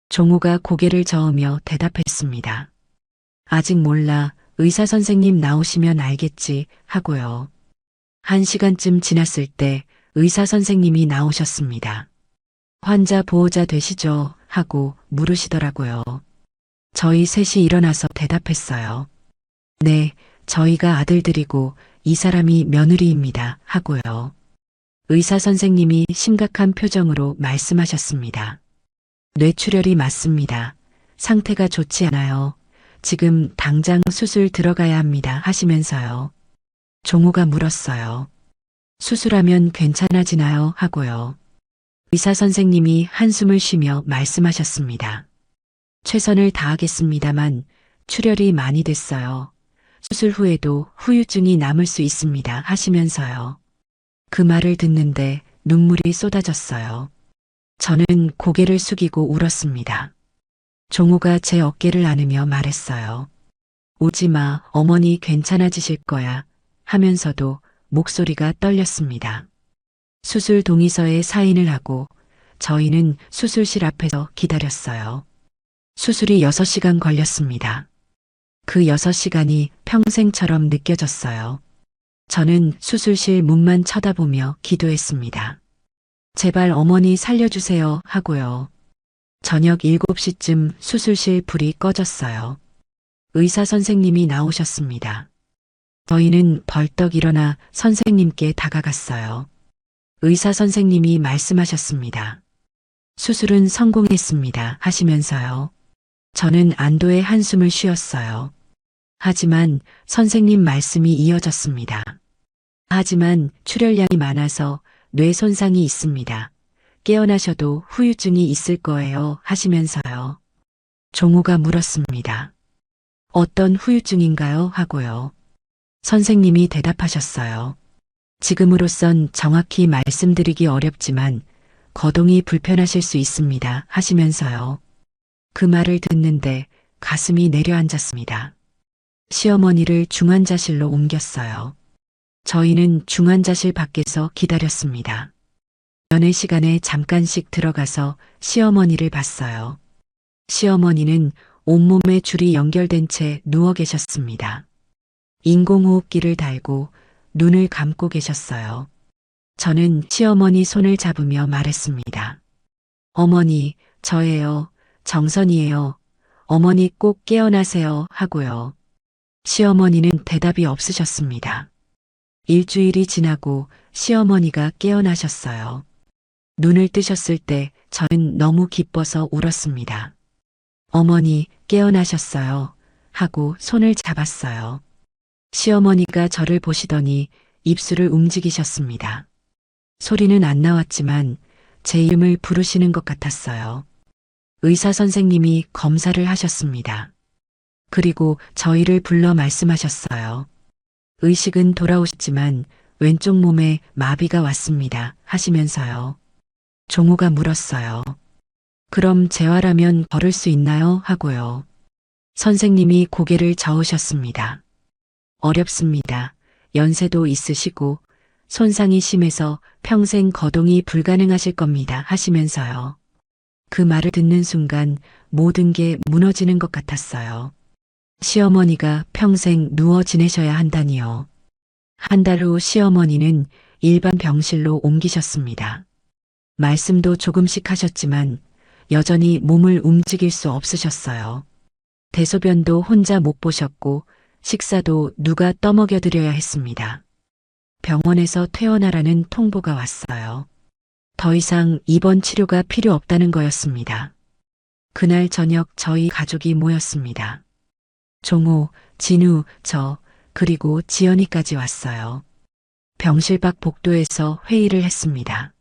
종호가 고개를 저으며 대답했습니다. 아직 몰라. 의사 선생님 나오시면 알겠지 하고요. 1시간쯤 지났을 때 의사 선생님이 나오셨습니다. 환자 보호자 되시죠? 하고 물으시더라고요. 저희 셋이 일어나서 대답했어요. 네, 저희가 아들들이고 이 사람이 며느리입니다. 하고요. 의사 선생님이 심각한 표정으로 말씀하셨습니다. 뇌출혈이 맞습니다. 상태가 좋지 않아요. 지금 당장 수술 들어가야 합니다. 하시면서요. 종호가 물었어요. 수술하면 괜찮아지나요? 하고요. 의사 선생님이 한숨을 쉬며 말씀하셨습니다. 최선을 다하겠습니다만 출혈이 많이 됐어요. 수술 후에도 후유증이 남을 수 있습니다. 하시면서요. 그 말을 듣는데 눈물이 쏟아졌어요. 저는 고개를 숙이고 울었습니다. 종호가 제 어깨를 안으며 말했어요. 울지 마, 어머니 괜찮아지실 거야 하면서도 목소리가 떨렸습니다. 수술 동의서에 사인을 하고 저희는 수술실 앞에서 기다렸어요. 수술이 6시간 걸렸습니다. 그 6시간이 평생처럼 느껴졌어요. 저는 수술실 문만 쳐다보며 기도했습니다. 제발 어머니 살려주세요 하고요. 저녁 7시쯤 수술실 불이 꺼졌어요. 의사 선생님이 나오셨습니다. 저희는 벌떡 일어나 선생님께 다가갔어요. 의사 선생님이 말씀하셨습니다. 수술은 성공했습니다. 하시면서요. 저는 안도의 한숨을 쉬었어요. 하지만 선생님 말씀이 이어졌습니다. 하지만 출혈량이 많아서 뇌 손상이 있습니다. 깨어나셔도 후유증이 있을 거예요. 하시면서요. 종호가 물었습니다. 어떤 후유증인가요? 하고요. 선생님이 대답하셨어요. 지금으로선 정확히 말씀드리기 어렵지만 거동이 불편하실 수 있습니다. 하시면서요. 그 말을 듣는데 가슴이 내려앉았습니다. 시어머니를 중환자실로 옮겼어요. 저희는 중환자실 밖에서 기다렸습니다. 연애 시간에 잠깐씩 들어가서 시어머니를 봤어요. 시어머니는 온몸에 줄이 연결된 채 누워 계셨습니다. 인공호흡기를 달고 눈을 감고 계셨어요. 저는 시어머니 손을 잡으며 말했습니다. 어머니, 저예요. 정선이에요. 어머니 꼭 깨어나세요. 하고요. 시어머니는 대답이 없으셨습니다. 일주일이 지나고 시어머니가 깨어나셨어요. 눈을 뜨셨을 때 저는 너무 기뻐서 울었습니다. 어머니 깨어나셨어요. 하고 손을 잡았어요. 시어머니가 저를 보시더니 입술을 움직이셨습니다. 소리는 안 나왔지만 제 이름을 부르시는 것 같았어요. 의사 선생님이 검사를 하셨습니다. 그리고 저희를 불러 말씀하셨어요. 의식은 돌아오셨지만 왼쪽 몸에 마비가 왔습니다. 하시면서요. 종호가 물었어요. 그럼 재활하면 걸을 수 있나요? 하고요. 선생님이 고개를 저으셨습니다. 어렵습니다. 연세도 있으시고 손상이 심해서 평생 거동이 불가능하실 겁니다. 하시면서요. 그 말을 듣는 순간 모든 게 무너지는 것 같았어요. 시어머니가 평생 누워 지내셔야 한다니요. 한 달 후 시어머니는 일반 병실로 옮기셨습니다. 말씀도 조금씩 하셨지만 여전히 몸을 움직일 수 없으셨어요. 대소변도 혼자 못 보셨고 식사도 누가 떠먹여 드려야 했습니다. 병원에서 퇴원하라는 통보가 왔어요. 더 이상 입원 치료가 필요 없다는 거였습니다. 그날 저녁 저희 가족이 모였습니다. 종호, 진우, 저, 그리고 지연이까지 왔어요. 병실 밖 복도에서 회의를 했습니다.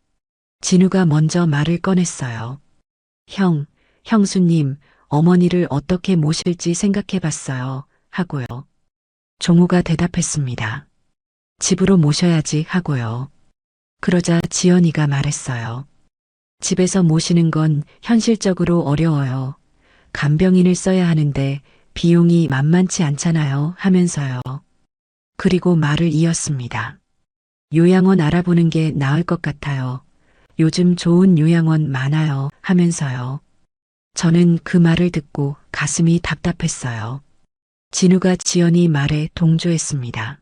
진우가 먼저 말을 꺼냈어요. 형수님, 어머니를 어떻게 모실지 생각해 봤어요. 하고요. 종호가 대답했습니다. 집으로 모셔야지 하고요. 그러자 지연이가 말했어요. 집에서 모시는 건 현실적으로 어려워요. 간병인을 써야 하는데 비용이 만만치 않잖아요. 하면서요. 그리고 말을 이었습니다. 요양원 알아보는 게 나을 것 같아요. 요즘 좋은 요양원 많아요 하면서요. 저는 그 말을 듣고 가슴이 답답했어요. 진우가 지연이 말에 동조했습니다.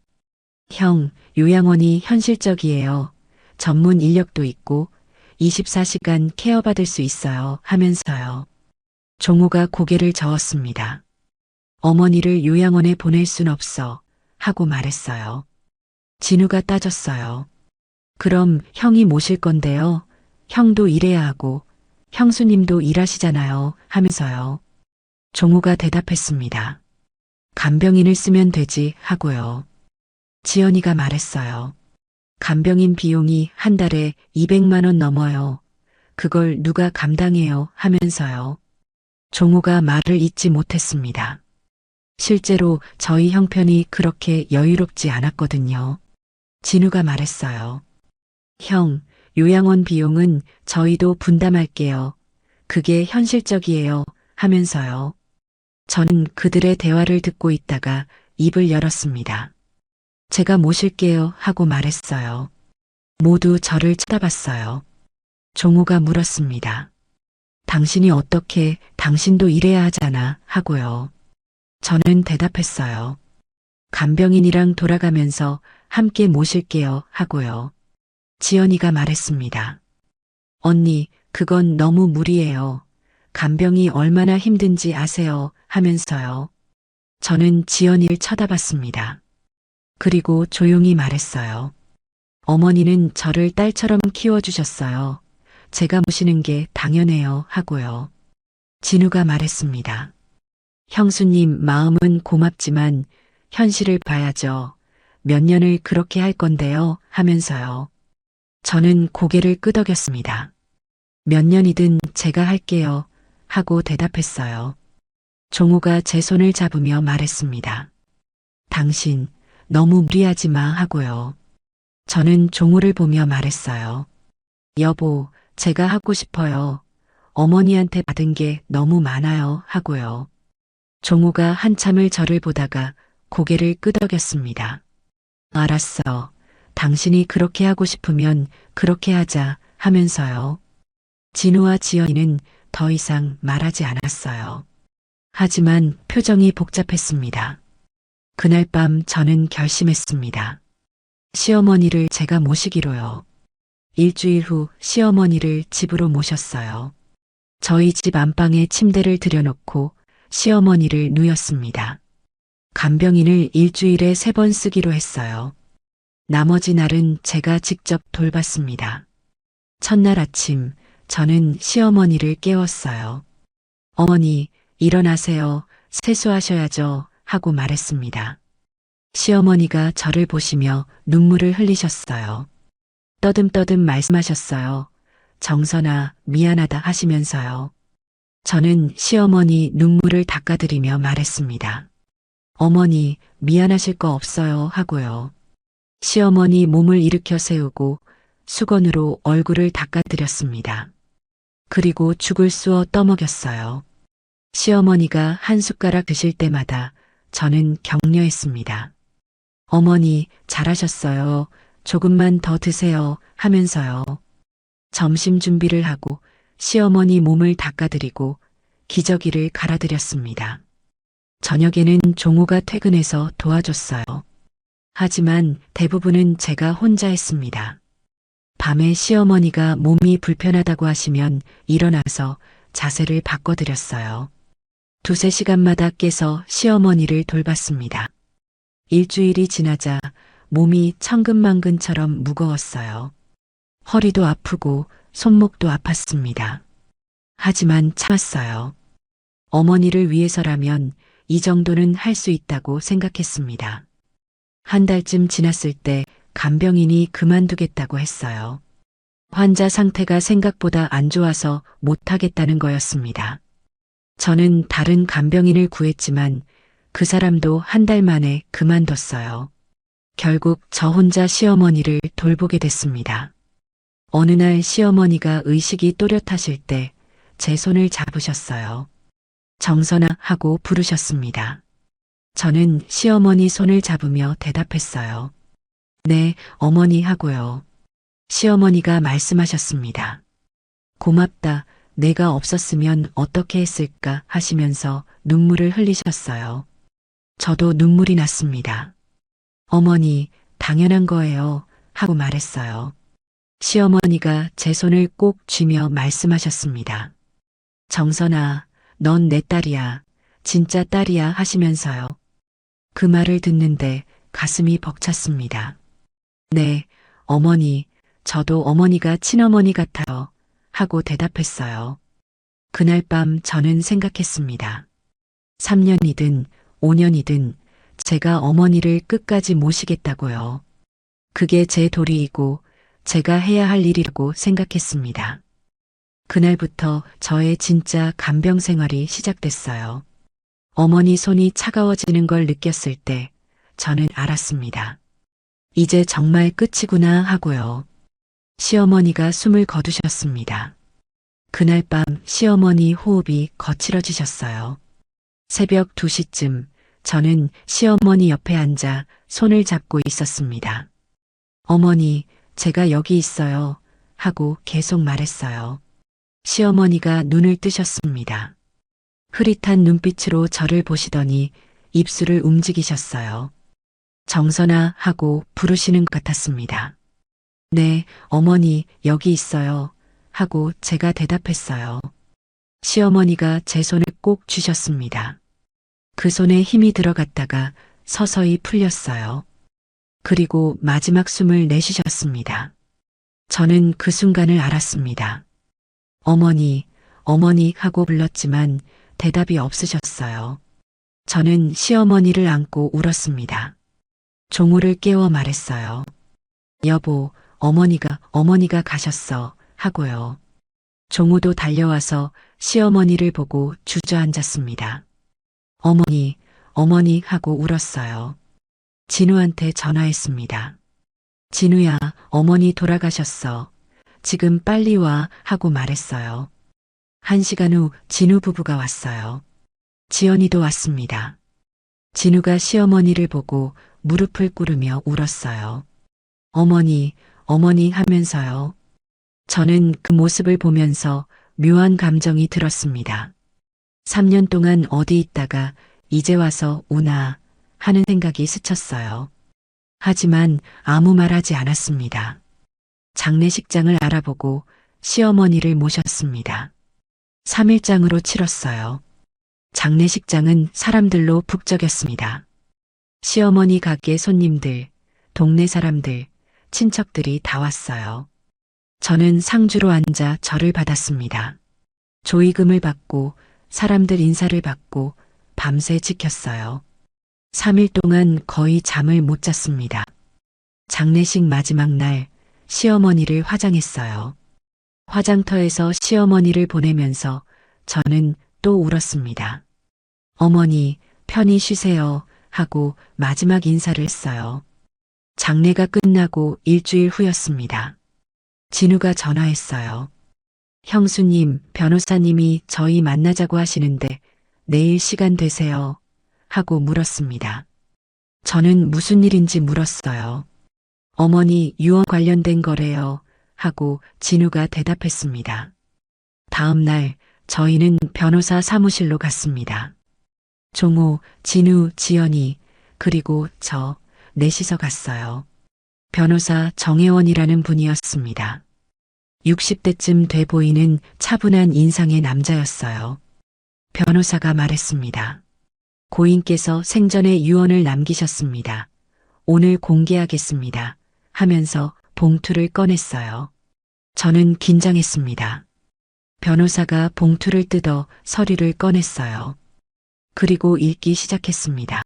형, 요양원이 현실적이에요. 전문 인력도 있고 24시간 케어받을 수 있어요 하면서요. 종호가 고개를 저었습니다. 어머니를 요양원에 보낼 순 없어 하고 말했어요. 진우가 따졌어요. 그럼 형이 모실 건데요. 형도 일해야 하고 형수님도 일하시잖아요 하면서요. 종호가 대답했습니다. 간병인을 쓰면 되지 하고요. 지연이가 말했어요. 간병인 비용이 한 달에 200만 원 넘어요. 그걸 누가 감당해요 하면서요. 종호가 말을 잇지 못했습니다. 실제로 저희 형편이 그렇게 여유롭지 않았거든요. 진우가 말했어요. 형, 요양원 비용은 저희도 분담할게요. 그게 현실적이에요 하면서요. 저는 그들의 대화를 듣고 있다가 입을 열었습니다. 제가 모실게요 하고 말했어요. 모두 저를 쳐다봤어요. 종호가 물었습니다. 당신이 어떻게 당신도 일해야 하잖아 하고요. 저는 대답했어요. 간병인이랑 돌아가면서 함께 모실게요 하고요. 지연이가 말했습니다. 언니, 그건 너무 무리예요. 간병이 얼마나 힘든지 아세요 하면서요. 저는 지연이를 쳐다봤습니다. 그리고 조용히 말했어요. 어머니는 저를 딸처럼 키워주셨어요. 제가 모시는 게 당연해요 하고요. 진우가 말했습니다. 형수님 마음은 고맙지만 현실을 봐야죠. 몇 년을 그렇게 할 건데요 하면서요. 저는 고개를 끄덕였습니다. 몇 년이든 제가 할게요 하고 대답했어요. 종호가 제 손을 잡으며 말했습니다. 당신 너무 무리하지 마 하고요. 저는 종호를 보며 말했어요. 여보, 제가 하고 싶어요. 어머니한테 받은 게 너무 많아요 하고요. 종호가 한참을 저를 보다가 고개를 끄덕였습니다. 알았어. 당신이 그렇게 하고 싶으면 그렇게 하자 하면서요. 진우와 지연이는 더 이상 말하지 않았어요. 하지만 표정이 복잡했습니다. 그날 밤 저는 결심했습니다. 시어머니를 제가 모시기로요. 일주일 후 시어머니를 집으로 모셨어요. 저희 집 안방에 침대를 들여놓고 시어머니를 누였습니다. 간병인을 일주일에 3번 쓰기로 했어요. 나머지 날은 제가 직접 돌봤습니다. 첫날 아침 저는 시어머니를 깨웠어요. 어머니, 일어나세요. 세수하셔야죠. 하고 말했습니다. 시어머니가 저를 보시며 눈물을 흘리셨어요. 떠듬떠듬 말씀하셨어요. 정선아, 미안하다 하시면서요. 저는 시어머니 눈물을 닦아드리며 말했습니다. 어머니, 미안하실 거 없어요 하고요. 시어머니 몸을 일으켜 세우고 수건으로 얼굴을 닦아드렸습니다. 그리고 죽을 쑤어 떠먹였어요. 시어머니가 한 숟가락 드실 때마다 저는 격려했습니다. 어머니, 잘하셨어요. 조금만 더 드세요 하면서요. 점심 준비를 하고 시어머니 몸을 닦아드리고 기저귀를 갈아드렸습니다. 저녁에는 종호가 퇴근해서 도와줬어요. 하지만 대부분은 제가 혼자 했습니다. 밤에 시어머니가 몸이 불편하다고 하시면 일어나서 자세를 바꿔드렸어요. 2~3시간마다 깨서 시어머니를 돌봤습니다. 일주일이 지나자 몸이 천근만근처럼 무거웠어요. 허리도 아프고 손목도 아팠습니다. 하지만 참았어요. 어머니를 위해서라면 이 정도는 할 수 있다고 생각했습니다. 한 달쯤 지났을 때 간병인이 그만두겠다고 했어요. 환자 상태가 생각보다 안 좋아서 못하겠다는 거였습니다. 저는 다른 간병인을 구했지만 그 사람도 한 달 만에 그만뒀어요. 결국 저 혼자 시어머니를 돌보게 됐습니다. 어느 날 시어머니가 의식이 또렷하실 때 제 손을 잡으셨어요. 정선아 하고 부르셨습니다. 저는 시어머니 손을 잡으며 대답했어요. 네, 어머니 하고요. 시어머니가 말씀하셨습니다. 고맙다. 내가 없었으면 어떻게 했을까 하시면서 눈물을 흘리셨어요. 저도 눈물이 났습니다. 어머니, 당연한 거예요. 하고 말했어요. 시어머니가 제 손을 꼭 쥐며 말씀하셨습니다. 정선아, 넌 내 딸이야. 진짜 딸이야 하시면서요. 그 말을 듣는데 가슴이 벅찼습니다. 네, 어머니, 저도 어머니가 친어머니 같아요. 하고 대답했어요. 그날 밤 저는 생각했습니다. 3년이든 5년이든 제가 어머니를 끝까지 모시겠다고요. 그게 제 도리이고 제가 해야 할 일이라고 생각했습니다. 그날부터 저의 진짜 간병 생활이 시작됐어요. 어머니 손이 차가워지는 걸 느꼈을 때 저는 알았습니다. 이제 정말 끝이구나 하고요. 시어머니가 숨을 거두셨습니다. 그날 밤 시어머니 호흡이 거칠어지셨어요. 새벽 2시쯤 저는 시어머니 옆에 앉아 손을 잡고 있었습니다. 어머니, 제가 여기 있어요. 하고 계속 말했어요. 시어머니가 눈을 뜨셨습니다. 흐릿한 눈빛으로 저를 보시더니 입술을 움직이셨어요. 정선아 하고 부르시는 것 같았습니다. 네, 어머니, 여기 있어요. 하고 제가 대답했어요. 시어머니가 제 손을 꼭 쥐셨습니다. 그 손에 힘이 들어갔다가 서서히 풀렸어요. 그리고 마지막 숨을 내쉬셨습니다. 저는 그 순간을 알았습니다. 어머니, 어머니 하고 불렀지만 대답이 없으셨어요. 저는 시어머니를 안고 울었습니다. 종우를 깨워 말했어요. 여보, 어머니가 가셨어. 하고요. 종우도 달려와서 시어머니를 보고 주저앉았습니다. 어머니 하고 울었어요. 진우한테 전화했습니다. 진우야, 어머니 돌아가셨어. 지금 빨리 와 하고 말했어요. 1시간 후 진우 부부가 왔어요. 지연이도 왔습니다. 진우가 시어머니를 보고 무릎을 꿇으며 울었어요. 어머니 하면서요. 저는 그 모습을 보면서 묘한 감정이 들었습니다. 3년 동안 어디 있다가 이제 와서 우나 하는 생각이 스쳤어요. 하지만 아무 말 하지 않았습니다. 장례식장을 알아보고 시어머니를 모셨습니다. 3일장으로 치렀어요. 장례식장은 사람들로 북적였습니다. 시어머니 가게 손님들, 동네 사람들, 친척들이 다 왔어요. 저는 상주로 앉아 절을 받았습니다. 조의금을 받고 사람들 인사를 받고 밤새 지켰어요. 3일 동안 거의 잠을 못 잤습니다. 장례식 마지막 날 시어머니를 화장했어요. 화장터에서 시어머니를 보내면서 저는 또 울었습니다. 어머니, 편히 쉬세요. 하고 마지막 인사를 했어요. 장례가 끝나고 일주일 후였습니다. 진우가 전화했어요. 형수님, 변호사님이 저희 만나자고 하시는데 내일 시간 되세요? 하고 물었습니다. 저는 무슨 일인지 물었어요. 어머니 유언 관련된 거래요. 하고 진우가 대답했습니다. 다음 날 저희는 변호사 사무실로 갔습니다. 종호, 진우, 지연이 그리고 저 넷이서 갔어요. 변호사 정혜원이라는 분이었습니다. 60대쯤 돼 보이는 차분한 인상의 남자였어요. 변호사가 말했습니다. 고인께서 생전에 유언을 남기셨습니다. 오늘 공개하겠습니다. 하면서 봉투를 꺼냈어요. 저는 긴장했습니다. 변호사가 봉투를 뜯어 서류를 꺼냈어요. 그리고 읽기 시작했습니다.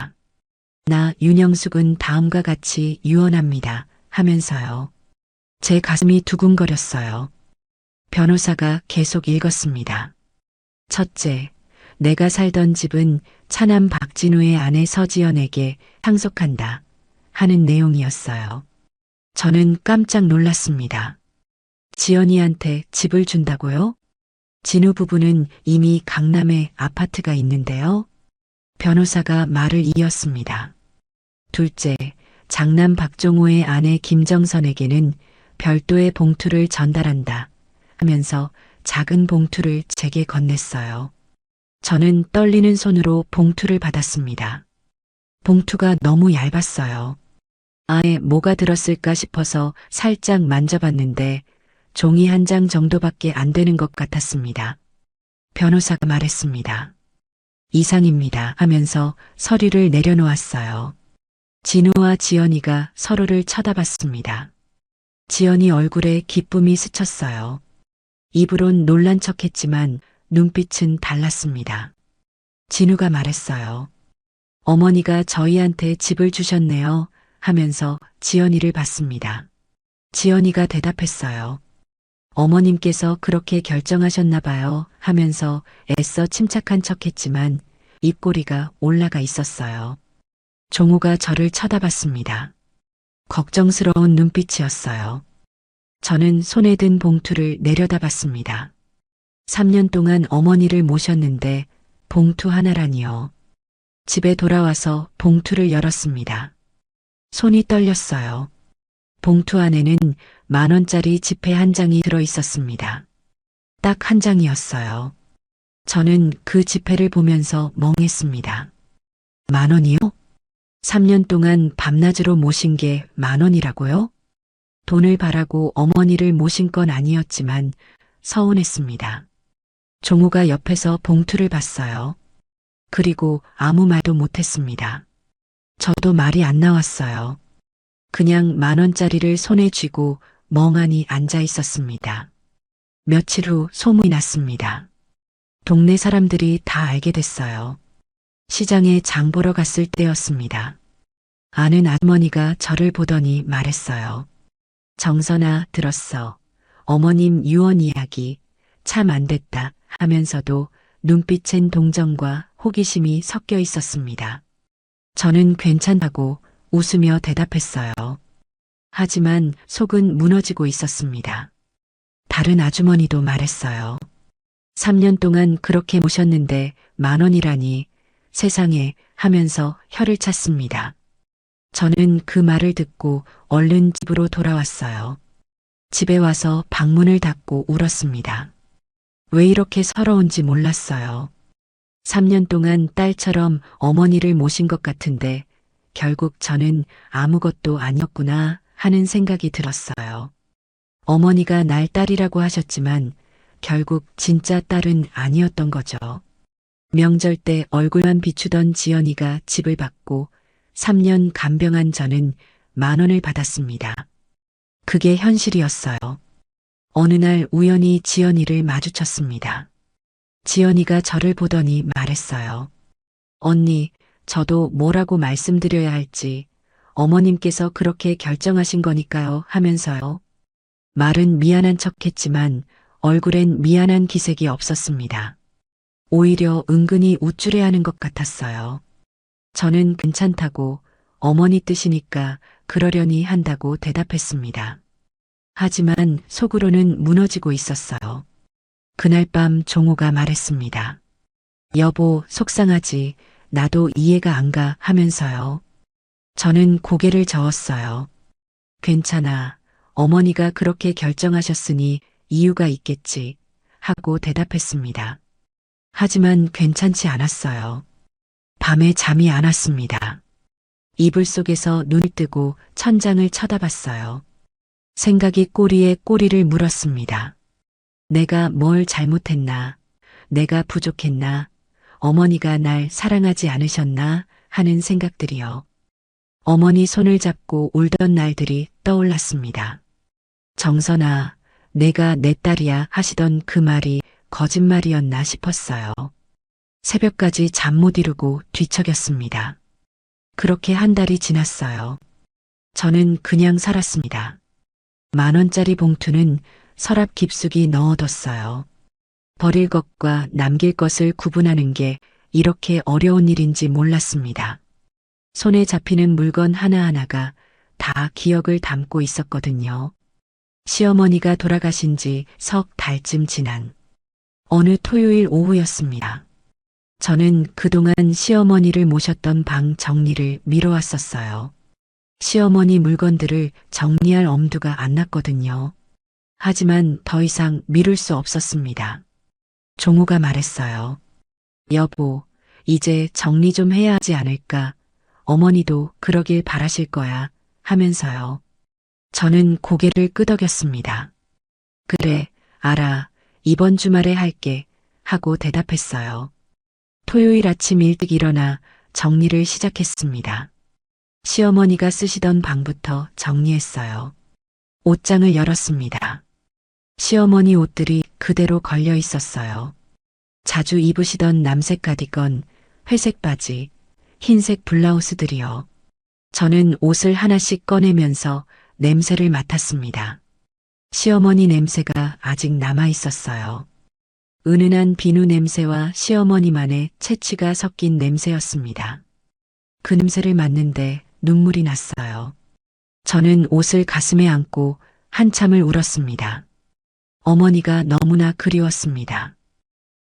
나 윤영숙은 다음과 같이 유언합니다. 하면서요. 제 가슴이 두근거렸어요. 변호사가 계속 읽었습니다. 첫째, 내가 살던 집은 차남 박진우의 아내 서지연에게 상속한다. 하는 내용이었어요. 저는 깜짝 놀랐습니다. 지연이한테 집을 준다고요? 진우 부부는 이미 강남에 아파트가 있는데요. 변호사가 말을 이었습니다. 둘째, 장남 박종호의 아내 김정선에게는 별도의 봉투를 전달한다 하면서 작은 봉투를 제게 건넸어요. 저는 떨리는 손으로 봉투를 받았습니다. 봉투가 너무 얇았어요. 안에 뭐가 들었을까 싶어서 살짝 만져봤는데 종이 한 장 정도밖에 안 되는 것 같았습니다. 변호사가 말했습니다. 이상입니다 하면서 서류를 내려놓았어요. 진우와 지연이가 서로를 쳐다봤습니다. 지연이 얼굴에 기쁨이 스쳤어요. 입으론 놀란 척했지만 눈빛은 달랐습니다. 진우가 말했어요. 어머니가 저희한테 집을 주셨네요 하면서 지연이를 봤습니다. 지연이가 대답했어요. 어머님께서 그렇게 결정하셨나 봐요 하면서 애써 침착한 척했지만 입꼬리가 올라가 있었어요. 종우가 저를 쳐다봤습니다. 걱정스러운 눈빛이었어요. 저는 손에 든 봉투를 내려다봤습니다. 3년 동안 어머니를 모셨는데 봉투 하나라니요. 집에 돌아와서 봉투를 열었습니다. 손이 떨렸어요. 봉투 안에는 10,000원짜리 지폐 한 장이 들어 있었습니다. 딱 한 장이었어요. 저는 그 지폐를 보면서 멍했습니다. 10,000원이요? 3년 동안 밤낮으로 모신 게 10,000원이라고요? 돈을 바라고 어머니를 모신 건 아니었지만 서운했습니다. 종우가 옆에서 봉투를 봤어요. 그리고 아무 말도 못했습니다. 저도 말이 안 나왔어요. 그냥 10,000원짜리를 손에 쥐고 멍하니 앉아 있었습니다. 며칠 후 소문이 났습니다. 동네 사람들이 다 알게 됐어요. 시장에 장 보러 갔을 때였습니다. 아는 아주머니가 저를 보더니 말했어요. 정선아, 들었어. 어머님 유언 이야기 참 안 됐다 하면서도 눈빛엔 동정과 호기심이 섞여 있었습니다. 저는 괜찮다고 웃으며 대답했어요. 하지만 속은 무너지고 있었습니다. 다른 아주머니도 말했어요. 3년 동안 그렇게 모셨는데 10,000원이라니 세상에 하면서 혀를 찼습니다. 저는 그 말을 듣고 얼른 집으로 돌아왔어요. 집에 와서 방문을 닫고 울었습니다. 왜 이렇게 서러운지 몰랐어요. 3년 동안 딸처럼 어머니를 모신 것 같은데 결국 저는 아무것도 아니었구나 하는 생각이 들었어요. 어머니가 날 딸이라고 하셨지만 결국 진짜 딸은 아니었던 거죠. 명절 때 얼굴만 비추던 지연이가 집을 받고 3년 간병한 저는 10,000원을 받았습니다. 그게 현실이었어요. 어느 날 우연히 지연이를 마주쳤습니다. 지연이가 저를 보더니 말했어요. 언니, 저도 뭐라고 말씀드려야 할지 어머님께서 그렇게 결정하신 거니까요 하면서요. 말은 미안한 척했지만 얼굴엔 미안한 기색이 없었습니다. 오히려 은근히 우쭐해하는 것 같았어요. 저는 괜찮다고 어머니 뜻이니까 그러려니 한다고 대답했습니다. 하지만 속으로는 무너지고 있었어요. 그날 밤 종호가 말했습니다. 여보, 속상하지. 나도 이해가 안 가 하면서요. 저는 고개를 저었어요. 괜찮아. 어머니가 그렇게 결정하셨으니 이유가 있겠지 하고 대답했습니다. 하지만 괜찮지 않았어요. 밤에 잠이 안 왔습니다. 이불 속에서 눈을 뜨고 천장을 쳐다봤어요. 생각이 꼬리에 꼬리를 물었습니다. 내가 뭘 잘못했나? 내가 부족했나? 어머니가 날 사랑하지 않으셨나? 하는 생각들이요. 어머니 손을 잡고 울던 날들이 떠올랐습니다. 정선아, 내가 내 딸이야 하시던 그 말이 거짓말이었나 싶었어요. 새벽까지 잠 못 이루고 뒤척였습니다. 그렇게 한 달이 지났어요. 저는 그냥 살았습니다. 10,000원짜리 봉투는 서랍 깊숙이 넣어뒀어요. 버릴 것과 남길 것을 구분하는 게 이렇게 어려운 일인지 몰랐습니다. 손에 잡히는 물건 하나하나가 다 기억을 담고 있었거든요. 시어머니가 돌아가신 지 석 달쯤 지난 어느 토요일 오후였습니다. 저는 그동안 시어머니를 모셨던 방 정리를 미뤄왔었어요. 시어머니 물건들을 정리할 엄두가 안 났거든요. 하지만 더 이상 미룰 수 없었습니다. 종호가 말했어요. 여보, 이제 정리 좀 해야 하지 않을까? 어머니도 그러길 바라실 거야. 하면서요. 저는 고개를 끄덕였습니다. 그래, 알아. 이번 주말에 할게. 하고 대답했어요. 토요일 아침 일찍 일어나 정리를 시작했습니다. 시어머니가 쓰시던 방부터 정리했어요. 옷장을 열었습니다. 시어머니 옷들이 그대로 걸려 있었어요. 자주 입으시던 남색 가디건, 회색 바지, 흰색 블라우스들이요. 저는 옷을 하나씩 꺼내면서 냄새를 맡았습니다. 시어머니 냄새가 아직 남아 있었어요. 은은한 비누 냄새와 시어머니만의 채취가 섞인 냄새였습니다. 그 냄새를 맡는데 눈물이 났어요. 저는 옷을 가슴에 안고 한참을 울었습니다. 어머니가 너무나 그리웠습니다.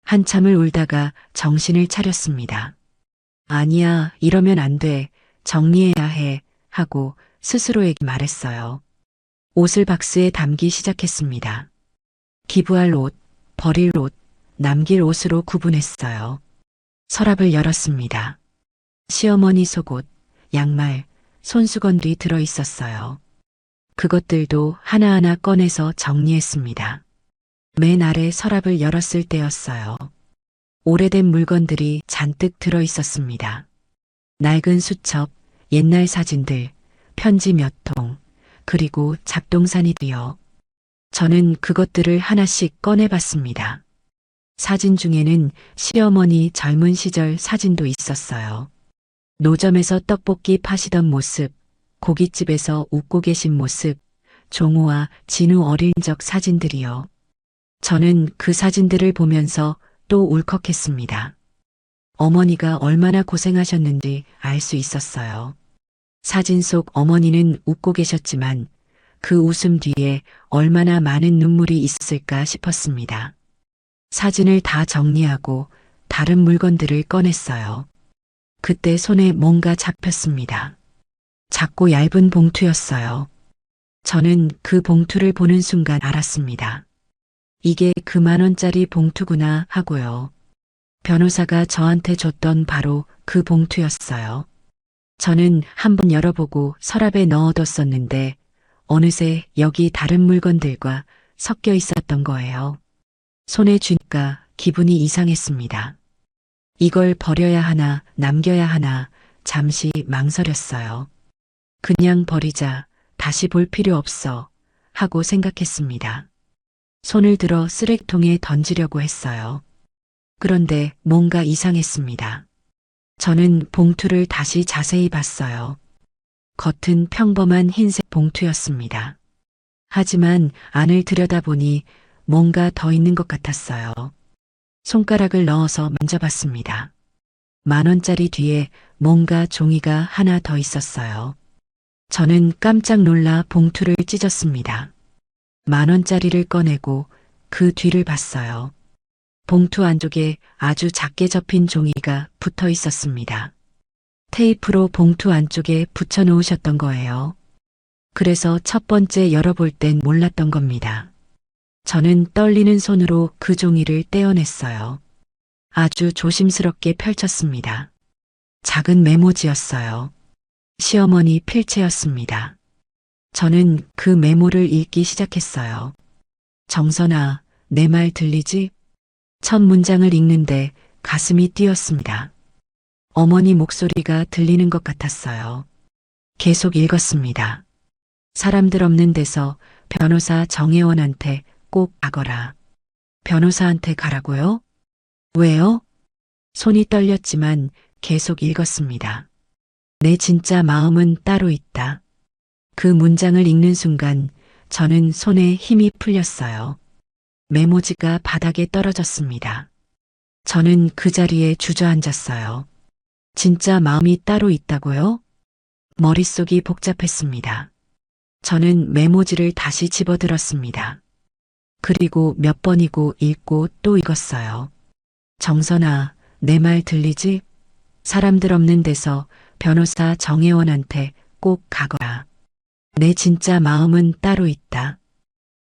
한참을 울다가 정신을 차렸습니다. 아니야, 이러면 안 돼. 정리해야 해. 하고 스스로에게 말했어요. 옷을 박스에 담기 시작했습니다. 기부할 옷, 버릴 옷, 남길 옷으로 구분했어요. 서랍을 열었습니다. 시어머니 속옷, 양말, 손수건들이 들어 있었어요. 그것들도 하나하나 꺼내서 정리했습니다. 맨 아래 서랍을 열었을 때였어요. 오래된 물건들이 잔뜩 들어 있었습니다. 낡은 수첩, 옛날 사진들, 편지 몇 통, 그리고 잡동사니들이요. 저는 그것들을 하나씩 꺼내봤습니다. 사진 중에는 시어머니 젊은 시절 사진도 있었어요. 노점에서 떡볶이 파시던 모습, 고깃집에서 웃고 계신 모습, 종호와 진우 어린 적 사진들이요. 저는 그 사진들을 보면서 또 울컥했습니다. 어머니가 얼마나 고생하셨는지 알 수 있었어요. 사진 속 어머니는 웃고 계셨지만 그 웃음 뒤에 얼마나 많은 눈물이 있었을까 싶었습니다. 사진을 다 정리하고 다른 물건들을 꺼냈어요. 그때 손에 뭔가 잡혔습니다. 작고 얇은 봉투였어요. 저는 그 봉투를 보는 순간 알았습니다. 이게 그 10,000원짜리 봉투구나 하고요. 변호사가 저한테 줬던 바로 그 봉투였어요. 저는 한번 열어보고 서랍에 넣어뒀었는데 어느새 여기 다른 물건들과 섞여 있었던 거예요. 손에 쥐니까 기분이 이상했습니다. 이걸 버려야 하나 남겨야 하나 잠시 망설였어요. 그냥 버리자, 다시 볼 필요 없어 하고 생각했습니다. 손을 들어 쓰레기통에 던지려고 했어요. 그런데 뭔가 이상했습니다. 저는 봉투를 다시 자세히 봤어요. 겉은 평범한 흰색 봉투였습니다. 하지만 안을 들여다보니 뭔가 더 있는 것 같았어요. 손가락을 넣어서 만져봤습니다. 10,000원짜리 뒤에 뭔가 종이가 하나 더 있었어요. 저는 깜짝 놀라 봉투를 찢었습니다. 10,000원짜리를 꺼내고 그 뒤를 봤어요. 봉투 안쪽에 아주 작게 접힌 종이가 붙어 있었습니다. 테이프로 봉투 안쪽에 붙여 놓으셨던 거예요. 그래서 첫 번째 열어볼 땐 몰랐던 겁니다. 저는 떨리는 손으로 그 종이를 떼어냈어요. 아주 조심스럽게 펼쳤습니다. 작은 메모지였어요. 시어머니 필체였습니다. 저는 그 메모를 읽기 시작했어요. 정선아, 내 말 들리지? 첫 문장을 읽는데 가슴이 뛰었습니다. 어머니 목소리가 들리는 것 같았어요. 계속 읽었습니다. 사람들 없는 데서 변호사 정혜원한테 꼭 가거라. 변호사한테 가라고요? 왜요? 손이 떨렸지만 계속 읽었습니다. 내 진짜 마음은 따로 있다. 그 문장을 읽는 순간 저는 손에 힘이 풀렸어요. 메모지가 바닥에 떨어졌습니다. 저는 그 자리에 주저앉았어요. 진짜 마음이 따로 있다고요? 머릿속이 복잡했습니다. 저는 메모지를 다시 집어들었습니다. 그리고 몇 번이고 읽고 또 읽었어요. 정선아, 내 말 들리지? 사람들 없는 데서 변호사 정혜원한테 꼭 가거라. 내 진짜 마음은 따로 있다.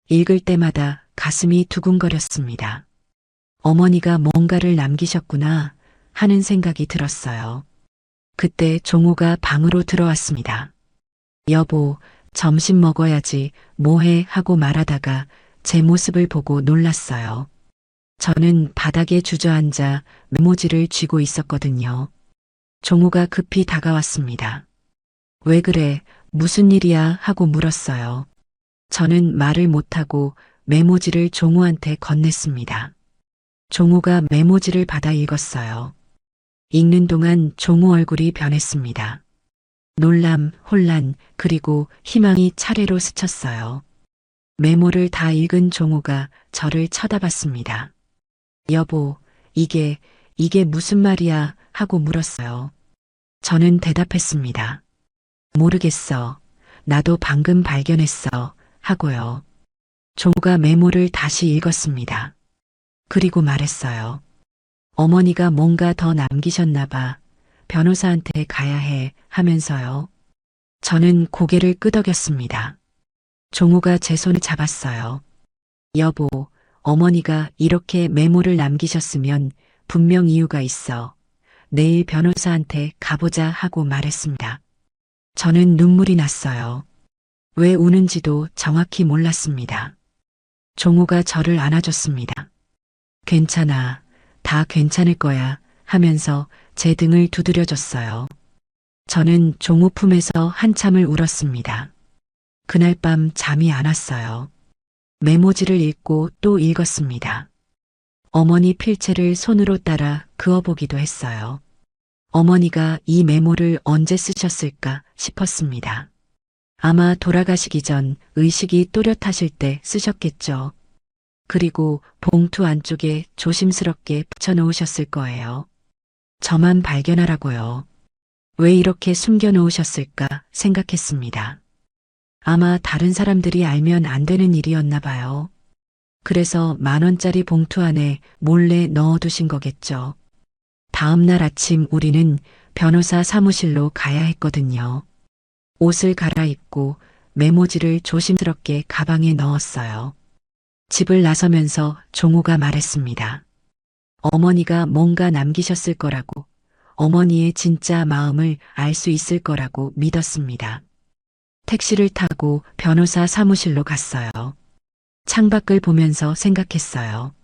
읽을 때마다 가슴이 두근거렸습니다. 어머니가 뭔가를 남기셨구나 하는 생각이 들었어요. 그때 종호가 방으로 들어왔습니다. 여보, 점심 먹어야지 뭐해 하고 말하다가 제 모습을 보고 놀랐어요. 저는 바닥에 주저앉아 메모지를 쥐고 있었거든요. 종호가 급히 다가왔습니다. 왜 그래? 무슨 일이야? 하고 물었어요. 저는 말을 못하고 메모지를 종호한테 건넸습니다. 종호가 메모지를 받아 읽었어요. 읽는 동안 종호 얼굴이 변했습니다. 놀람, 혼란, 그리고 희망이 차례로 스쳤어요. 메모를 다 읽은 종호가 저를 쳐다봤습니다. 여보, 이게 무슨 말이야? 하고 물었어요. 저는 대답했습니다. 모르겠어. 나도 방금 발견했어. 하고요. 종호가 메모를 다시 읽었습니다. 그리고 말했어요. 어머니가 뭔가 더 남기셨나 봐. 변호사한테 가야 해 하면서요. 저는 고개를 끄덕였습니다. 종호가 제 손을 잡았어요. 여보, 어머니가 이렇게 메모를 남기셨으면 분명 이유가 있어. 내일 변호사한테 가보자 하고 말했습니다. 저는 눈물이 났어요. 왜 우는지도 정확히 몰랐습니다. 종호가 저를 안아줬습니다. 괜찮아. 다 괜찮을 거야 하면서 제 등을 두드려줬어요. 저는 종호 품에서 한참을 울었습니다. 그날 밤 잠이 안 왔어요. 메모지를 읽고 또 읽었습니다. 어머니 필체를 손으로 따라 그어보기도 했어요. 어머니가 이 메모를 언제 쓰셨을까 싶었습니다. 아마 돌아가시기 전 의식이 또렷하실 때 쓰셨겠죠. 그리고 봉투 안쪽에 조심스럽게 붙여놓으셨을 거예요. 저만 발견하라고요. 왜 이렇게 숨겨놓으셨을까 생각했습니다. 아마 다른 사람들이 알면 안 되는 일이었나 봐요. 그래서 10,000원짜리 봉투 안에 몰래 넣어두신 거겠죠. 다음 날 아침 우리는 변호사 사무실로 가야 했거든요. 옷을 갈아입고 메모지를 조심스럽게 가방에 넣었어요. 집을 나서면서 종호가 말했습니다. 어머니가 뭔가 남기셨을 거라고, 어머니의 진짜 마음을 알 수 있을 거라고 믿었습니다. 택시를 타고 변호사 사무실로 갔어요. 창밖을 보면서 생각했어요.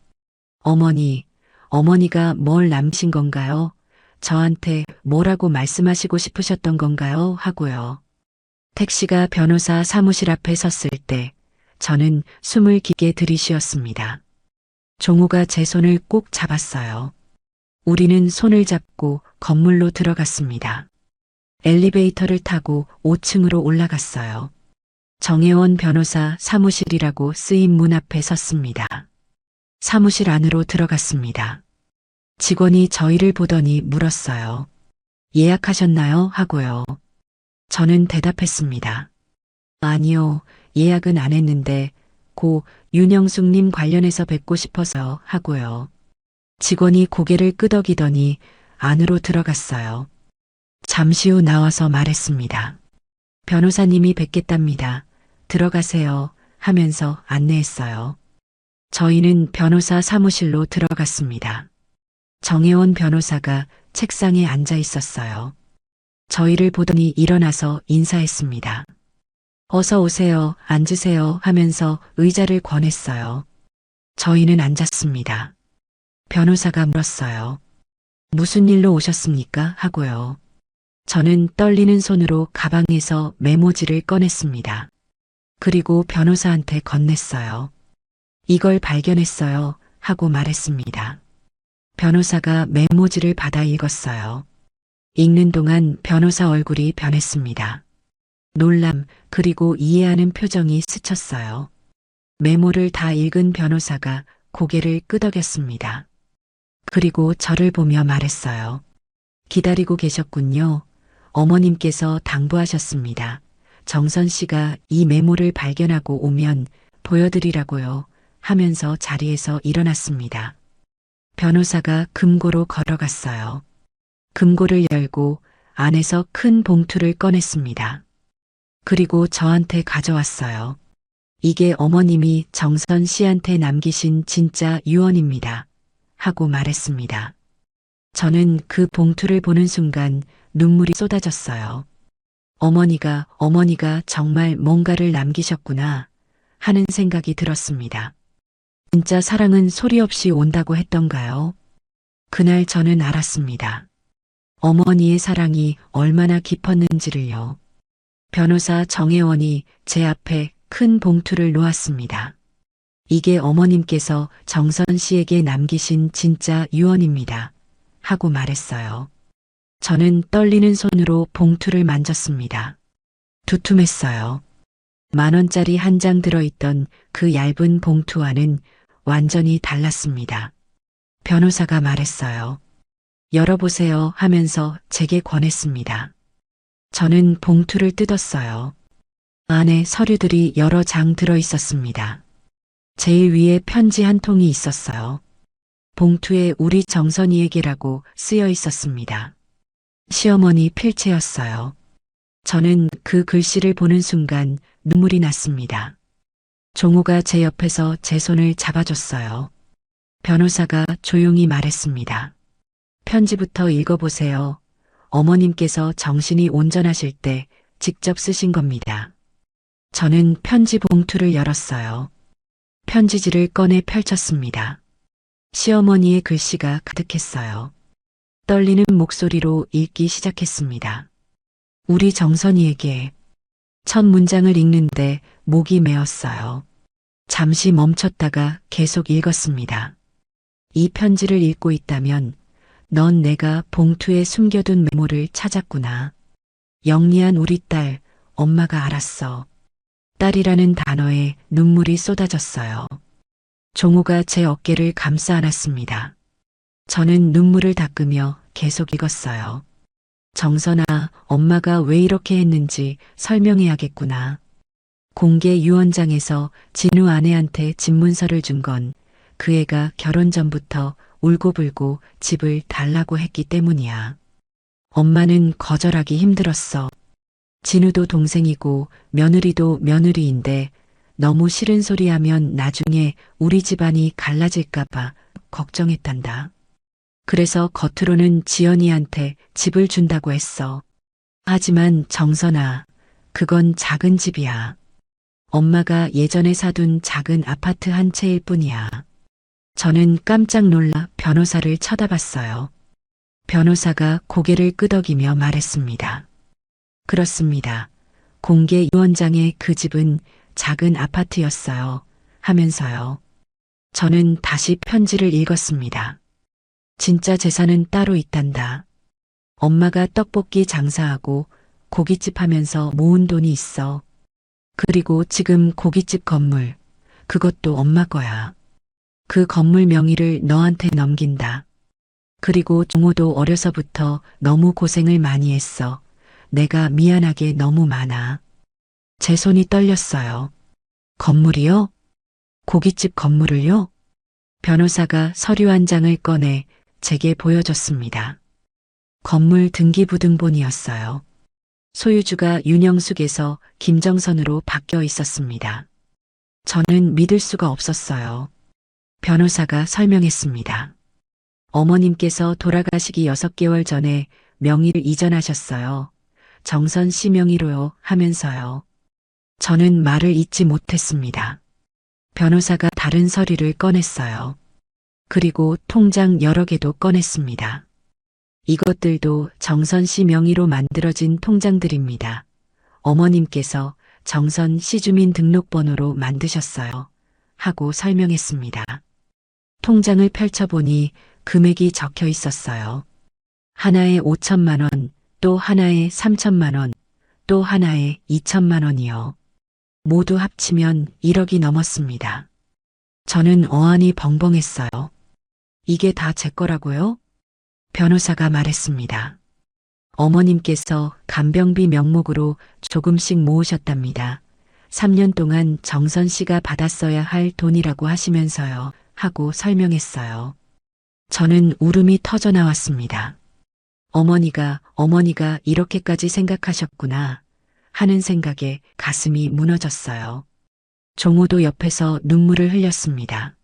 어머니가 뭘 남기신 건가요? 저한테 뭐라고 말씀하시고 싶으셨던 건가요? 하고요. 택시가 변호사 사무실 앞에 섰을 때 저는 숨을 깊게 들이쉬었습니다. 종호가 제 손을 꼭 잡았어요. 우리는 손을 잡고 건물로 들어갔습니다. 엘리베이터를 타고 5층으로 올라갔어요. 정혜원 변호사 사무실이라고 쓰인 문 앞에 섰습니다. 사무실 안으로 들어갔습니다. 직원이 저희를 보더니 물었어요. 예약하셨나요? 하고요. 저는 대답했습니다. 아니요, 예약은 안 했는데 고 윤영숙님 관련해서 뵙고 싶어서 하고요. 직원이 고개를 끄덕이더니 안으로 들어갔어요. 잠시 후 나와서 말했습니다. 변호사님이 뵙겠답니다. 들어가세요 하면서 안내했어요. 저희는 변호사 사무실로 들어갔습니다. 정혜원 변호사가 책상에 앉아 있었어요. 저희를 보더니 일어나서 인사했습니다. 어서 오세요, 앉으세요 하면서 의자를 권했어요. 저희는 앉았습니다. 변호사가 물었어요. 무슨 일로 오셨습니까? 하고요. 저는 떨리는 손으로 가방에서 메모지를 꺼냈습니다. 그리고 변호사한테 건넸어요. 이걸 발견했어요 하고 말했습니다. 변호사가 메모지를 받아 읽었어요. 읽는 동안 변호사 얼굴이 변했습니다. 놀람 그리고 이해하는 표정이 스쳤어요. 메모를 다 읽은 변호사가 고개를 끄덕였습니다. 그리고 저를 보며 말했어요. 기다리고 계셨군요. 어머님께서 당부하셨습니다. 정선 씨가 이 메모를 발견하고 오면 보여드리라고요 하면서 자리에서 일어났습니다. 변호사가 금고로 걸어갔어요. 금고를 열고 안에서 큰 봉투를 꺼냈습니다. 그리고 저한테 가져왔어요. 이게 어머님이 정선 씨한테 남기신 진짜 유언입니다. 하고 말했습니다. 저는 그 봉투를 보는 순간 눈물이 쏟아졌어요. 어머니가 정말 뭔가를 남기셨구나 하는 생각이 들었습니다. 진짜 사랑은 소리 없이 온다고 했던가요? 그날 저는 알았습니다. 어머니의 사랑이 얼마나 깊었는지를요. 변호사 정혜원이 제 앞에 큰 봉투를 놓았습니다. 이게 어머님께서 정선 씨에게 남기신 진짜 유언입니다. 하고 말했어요. 저는 떨리는 손으로 봉투를 만졌습니다. 두툼했어요. 10,000원짜리 한 장 들어있던 그 얇은 봉투와는 완전히 달랐습니다. 변호사가 말했어요. 열어보세요 하면서 제게 권했습니다. 저는 봉투를 뜯었어요. 안에 서류들이 여러 장 들어있었습니다. 제일 위에 편지 한 통이 있었어요. 봉투에 우리 정선이에게라고 쓰여 있었습니다. 시어머니 필체였어요. 저는 그 글씨를 보는 순간 눈물이 났습니다. 종호가 제 옆에서 제 손을 잡아줬어요. 변호사가 조용히 말했습니다. 편지부터 읽어보세요. 어머님께서 정신이 온전하실 때 직접 쓰신 겁니다. 저는 편지 봉투를 열었어요. 편지지를 꺼내 펼쳤습니다. 시어머니의 글씨가 가득했어요. 떨리는 목소리로 읽기 시작했습니다. 우리 정선이에게. 첫 문장을 읽는데 목이 메었어요. 잠시 멈췄다가 계속 읽었습니다. 이 편지를 읽고 있다면 넌 내가 봉투에 숨겨둔 메모를 찾았구나. 영리한 우리 딸, 엄마가 알았어. 딸이라는 단어에 눈물이 쏟아졌어요. 종호가 제 어깨를 감싸 안았습니다. 저는 눈물을 닦으며 계속 읽었어요. 정선아, 엄마가 왜 이렇게 했는지 설명해야겠구나. 공개 유언장에서 진우 아내한테 집문서를 준 건 그 애가 결혼 전부터 울고불고 집을 달라고 했기 때문이야. 엄마는 거절하기 힘들었어. 진우도 동생이고 며느리도 며느리인데 너무 싫은 소리 하면 나중에 우리 집안이 갈라질까봐 걱정했단다. 그래서 겉으로는 지연이한테 집을 준다고 했어. 하지만 정선아, 그건 작은 집이야. 엄마가 예전에 사둔 작은 아파트 한 채일 뿐이야. 저는 깜짝 놀라 변호사를 쳐다봤어요. 변호사가 고개를 끄덕이며 말했습니다. 그렇습니다. 공개 유언장의 그 집은 작은 아파트였어요. 하면서요. 저는 다시 편지를 읽었습니다. 진짜 재산은 따로 있단다. 엄마가 떡볶이 장사하고 고깃집 하면서 모은 돈이 있어. 그리고 지금 고깃집 건물, 그것도 엄마 거야. 그 건물 명의를 너한테 넘긴다. 그리고 종호도 어려서부터 너무 고생을 많이 했어. 내가 미안하게 너무 많아. 제 손이 떨렸어요. 건물이요? 고깃집 건물을요? 변호사가 서류 한 장을 꺼내 제게 보여줬습니다. 건물 등기부등본이었어요. 소유주가 윤영숙에서 김정선으로 바뀌어 있었습니다. 저는 믿을 수가 없었어요. 변호사가 설명했습니다. 어머님께서 돌아가시기 6개월 전에 명의를 이전하셨어요. 정선 씨 명의로요 하면서요. 저는 말을 잇지 못했습니다. 변호사가 다른 서류를 꺼냈어요. 그리고 통장 여러 개도 꺼냈습니다. 이것들도 정선 씨 명의로 만들어진 통장들입니다. 어머님께서 정선 씨 주민등록번호로 만드셨어요. 하고 설명했습니다. 통장을 펼쳐보니 금액이 적혀 있었어요. 하나에 5천만 원, 또 하나에 3천만 원, 또 하나에 2천만 원이요. 모두 합치면 1억이 넘었습니다. 저는 어안이 벙벙했어요. 이게 다 제 거라고요? 변호사가 말했습니다. 어머님께서 간병비 명목으로 조금씩 모으셨답니다. 3년 동안 정선 씨가 받았어야 할 돈이라고 하시면서요. 하고 설명했어요. 저는 울음이 터져 나왔습니다. 어머니가 이렇게까지 생각하셨구나 하는 생각에 가슴이 무너졌어요. 종호도 옆에서 눈물을 흘렸습니다.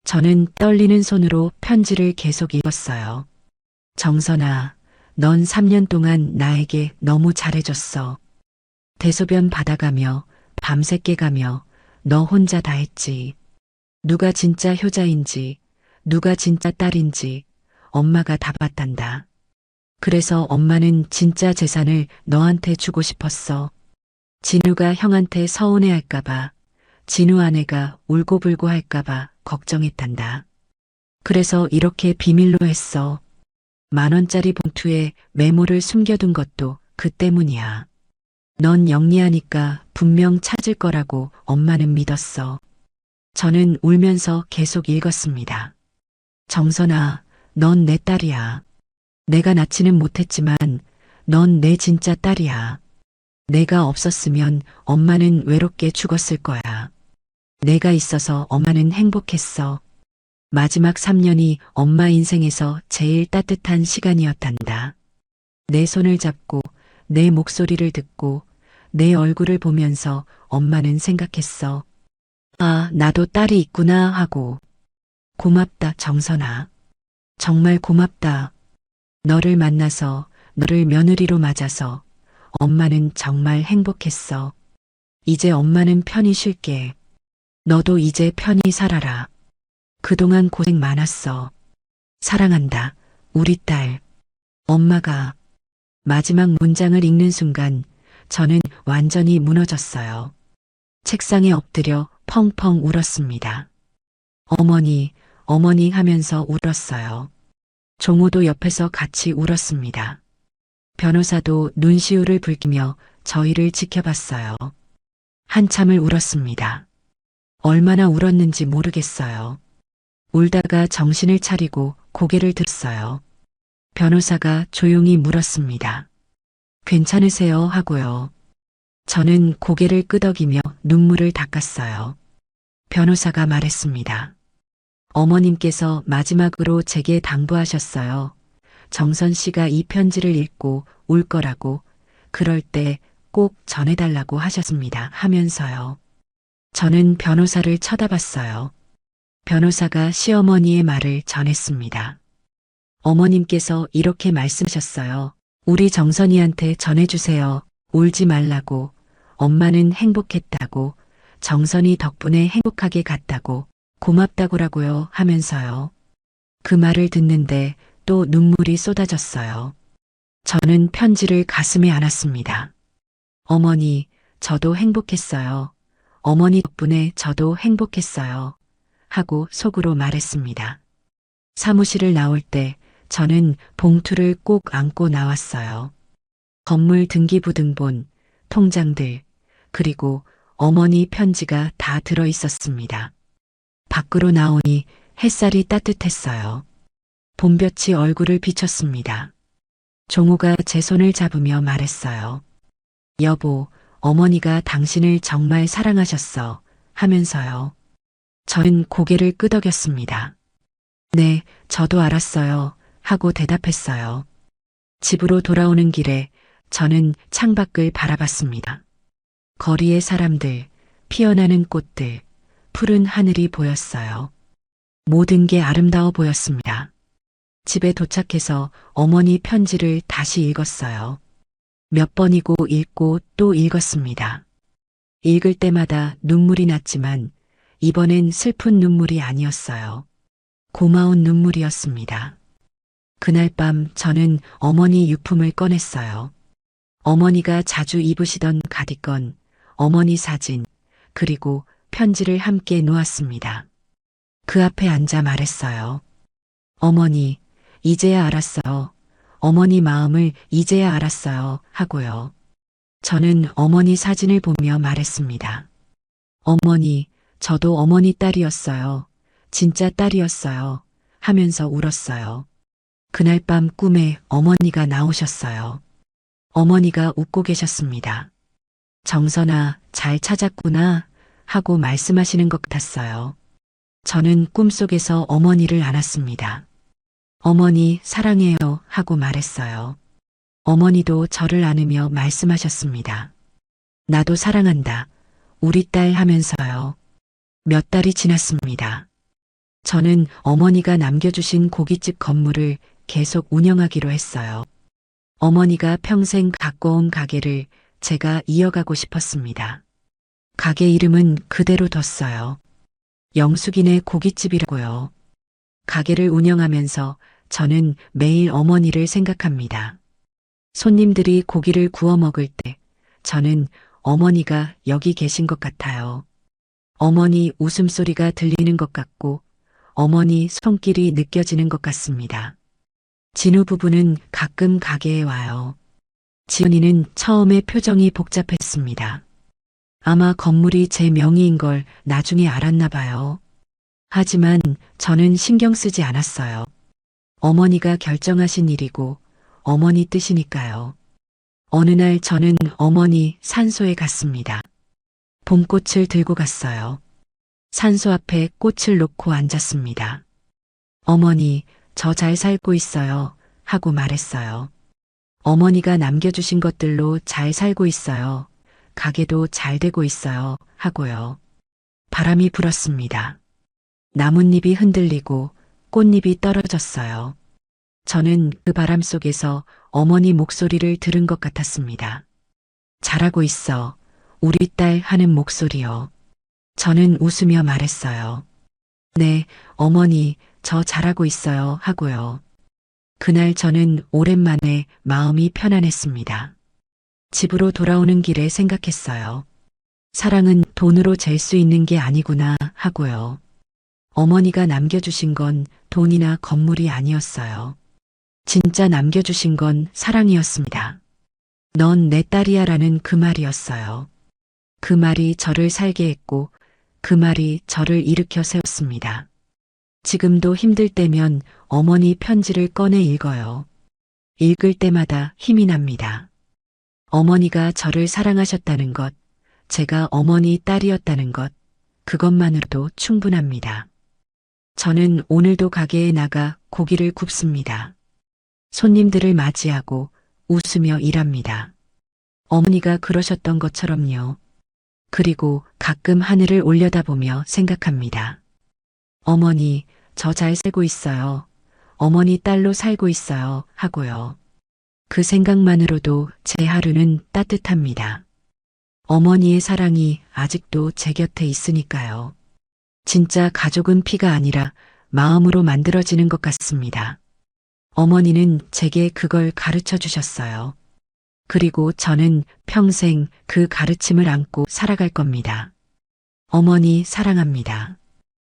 저는 떨리는 손으로 편지를 계속 읽었어요. 정선아, 넌 3년 동안 나에게 너무 잘해줬어. 대소변 받아가며 밤새 깨가며 너 혼자 다 했지. 누가 진짜 효자인지, 누가 진짜 딸인지 엄마가 다 봤단다. 그래서 엄마는 진짜 재산을 너한테 주고 싶었어. 진우가 형한테 서운해할까봐, 진우 아내가 울고불고 할까봐 걱정했단다. 그래서 이렇게 비밀로 했어. 10,000원짜리 봉투에 메모를 숨겨둔 것도 그 때문이야. 넌 영리하니까 분명 찾을 거라고 엄마는 믿었어. 저는 울면서 계속 읽었습니다. 정선아, 넌 내 딸이야. 내가 낳지는 못했지만 넌 내 진짜 딸이야. 내가 없었으면 엄마는 외롭게 죽었을 거야. 내가 있어서 엄마는 행복했어. 마지막 3년이 엄마 인생에서 제일 따뜻한 시간이었단다. 내 손을 잡고 내 목소리를 듣고 내 얼굴을 보면서 엄마는 생각했어. 아, 나도 딸이 있구나 하고. 고맙다, 정선아. 정말 고맙다. 너를 만나서, 너를 며느리로 맞아서 엄마는 정말 행복했어. 이제 엄마는 편히 쉴게. 너도 이제 편히 살아라. 그동안 고생 많았어. 사랑한다, 우리 딸. 엄마가 마지막 문장을 읽는 순간 저는 완전히 무너졌어요. 책상에 엎드려 펑펑 울었습니다. 어머니, 어머니 하면서 울었어요. 종호도 옆에서 같이 울었습니다. 변호사도 눈시울을 붉히며 저희를 지켜봤어요. 한참을 울었습니다. 얼마나 울었는지 모르겠어요. 울다가 정신을 차리고 고개를 들었어요. 변호사가 조용히 물었습니다. 괜찮으세요? 하고요. 저는 고개를 끄덕이며 눈물을 닦았어요. 변호사가 말했습니다. 어머님께서 마지막으로 제게 당부하셨어요. 정선 씨가 이 편지를 읽고 울 거라고, 그럴 때 꼭 전해달라고 하셨습니다. 하면서요. 저는 변호사를 쳐다봤어요. 변호사가 시어머니의 말을 전했습니다. 어머님께서 이렇게 말씀하셨어요. 우리 정선이한테 전해주세요. 울지 말라고. 엄마는 행복했다고. 정선이 덕분에 행복하게 갔다고. 고맙다고라고요 하면서요. 그 말을 듣는데 또 눈물이 쏟아졌어요. 저는 편지를 가슴에 안았습니다. 어머니, 저도 행복했어요. 어머니 덕분에 저도 행복했어요. 하고 속으로 말했습니다. 사무실을 나올 때 저는 봉투를 꼭 안고 나왔어요. 건물 등기부등본, 통장들, 그리고 어머니 편지가 다 들어 있었습니다. 밖으로 나오니 햇살이 따뜻했어요. 봄볕이 얼굴을 비쳤습니다. 종호가 제 손을 잡으며 말했어요. 여보, 어머니가 당신을 정말 사랑하셨어. 하면서요. 저는 고개를 끄덕였습니다. 네, 저도 알았어요. 하고 대답했어요. 집으로 돌아오는 길에 저는 창밖을 바라봤습니다. 거리의 사람들, 피어나는 꽃들, 푸른 하늘이 보였어요. 모든 게 아름다워 보였습니다. 집에 도착해서 어머니 편지를 다시 읽었어요. 몇 번이고 읽고 또 읽었습니다. 읽을 때마다 눈물이 났지만 이번엔 슬픈 눈물이 아니었어요. 고마운 눈물이었습니다. 그날 밤 저는 어머니 유품을 꺼냈어요. 어머니가 자주 입으시던 가디건, 어머니 사진, 그리고 편지를 함께 놓았습니다. 그 앞에 앉아 말했어요. 어머니, 이제야 알았어요. 어머니 마음을 이제야 알았어요. 하고요. 저는 어머니 사진을 보며 말했습니다. 어머니, 저도 어머니 딸이었어요. 진짜 딸이었어요. 하면서 울었어요. 그날 밤 꿈에 어머니가 나오셨어요. 어머니가 웃고 계셨습니다. 정선아, 잘 찾았구나. 하고 말씀하시는 것 같았어요. 저는 꿈속에서 어머니를 안았습니다. 어머니 사랑해요 하고 말했어요. 어머니도 저를 안으며 말씀하셨습니다. 나도 사랑한다. 우리 딸 하면서요. 몇 달이 지났습니다. 저는 어머니가 남겨주신 고깃집 건물을 계속 운영하기로 했어요. 어머니가 평생 갖고 온 가게를 제가 이어가고 싶었습니다. 가게 이름은 그대로 뒀어요. 영숙이네 고깃집이라고요. 가게를 운영하면서 저는 매일 어머니를 생각합니다. 손님들이 고기를 구워 먹을 때 저는 어머니가 여기 계신 것 같아요. 어머니 웃음소리가 들리는 것 같고 어머니 손길이 느껴지는 것 같습니다. 진우 부부는 가끔 가게에 와요. 지연이는 처음에 표정이 복잡했습니다. 아마 건물이 제 명의인 걸 나중에 알았나 봐요. 하지만 저는 신경 쓰지 않았어요. 어머니가 결정하신 일이고 어머니 뜻이니까요. 어느 날 저는 어머니 산소에 갔습니다. 봄꽃을 들고 갔어요. 산소 앞에 꽃을 놓고 앉았습니다. 어머니, 저 잘 살고 있어요. 하고 말했어요. 어머니가 남겨주신 것들로 잘 살고 있어요. 가게도 잘 되고 있어요. 하고요. 바람이 불었습니다. 나뭇잎이 흔들리고 꽃잎이 떨어졌어요. 저는 그 바람 속에서 어머니 목소리를 들은 것 같았습니다. 잘하고 있어. 우리 딸 하는 목소리요. 저는 웃으며 말했어요. 네, 어머니, 저 잘하고 있어요. 하고요. 그날 저는 오랜만에 마음이 편안했습니다. 집으로 돌아오는 길에 생각했어요. 사랑은 돈으로 잴 수 있는 게 아니구나 하고요. 어머니가 남겨주신 건 돈이나 건물이 아니었어요. 진짜 남겨주신 건 사랑이었습니다. 넌 내 딸이야 라는 그 말이었어요. 그 말이 저를 살게 했고 그 말이 저를 일으켜 세웠습니다. 지금도 힘들 때면 어머니 편지를 꺼내 읽어요. 읽을 때마다 힘이 납니다. 어머니가 저를 사랑하셨다는 것, 제가 어머니 딸이었다는 것, 그것만으로도 충분합니다. 저는 오늘도 가게에 나가 고기를 굽습니다. 손님들을 맞이하고 웃으며 일합니다. 어머니가 그러셨던 것처럼요. 그리고 가끔 하늘을 올려다보며 생각합니다. 어머니, 저 잘 살고 있어요. 어머니 딸로 살고 있어요. 하고요. 그 생각만으로도 제 하루는 따뜻합니다. 어머니의 사랑이 아직도 제 곁에 있으니까요. 진짜 가족은 피가 아니라 마음으로 만들어지는 것 같습니다. 어머니는 제게 그걸 가르쳐 주셨어요. 그리고 저는 평생 그 가르침을 안고 살아갈 겁니다. 어머니 사랑합니다.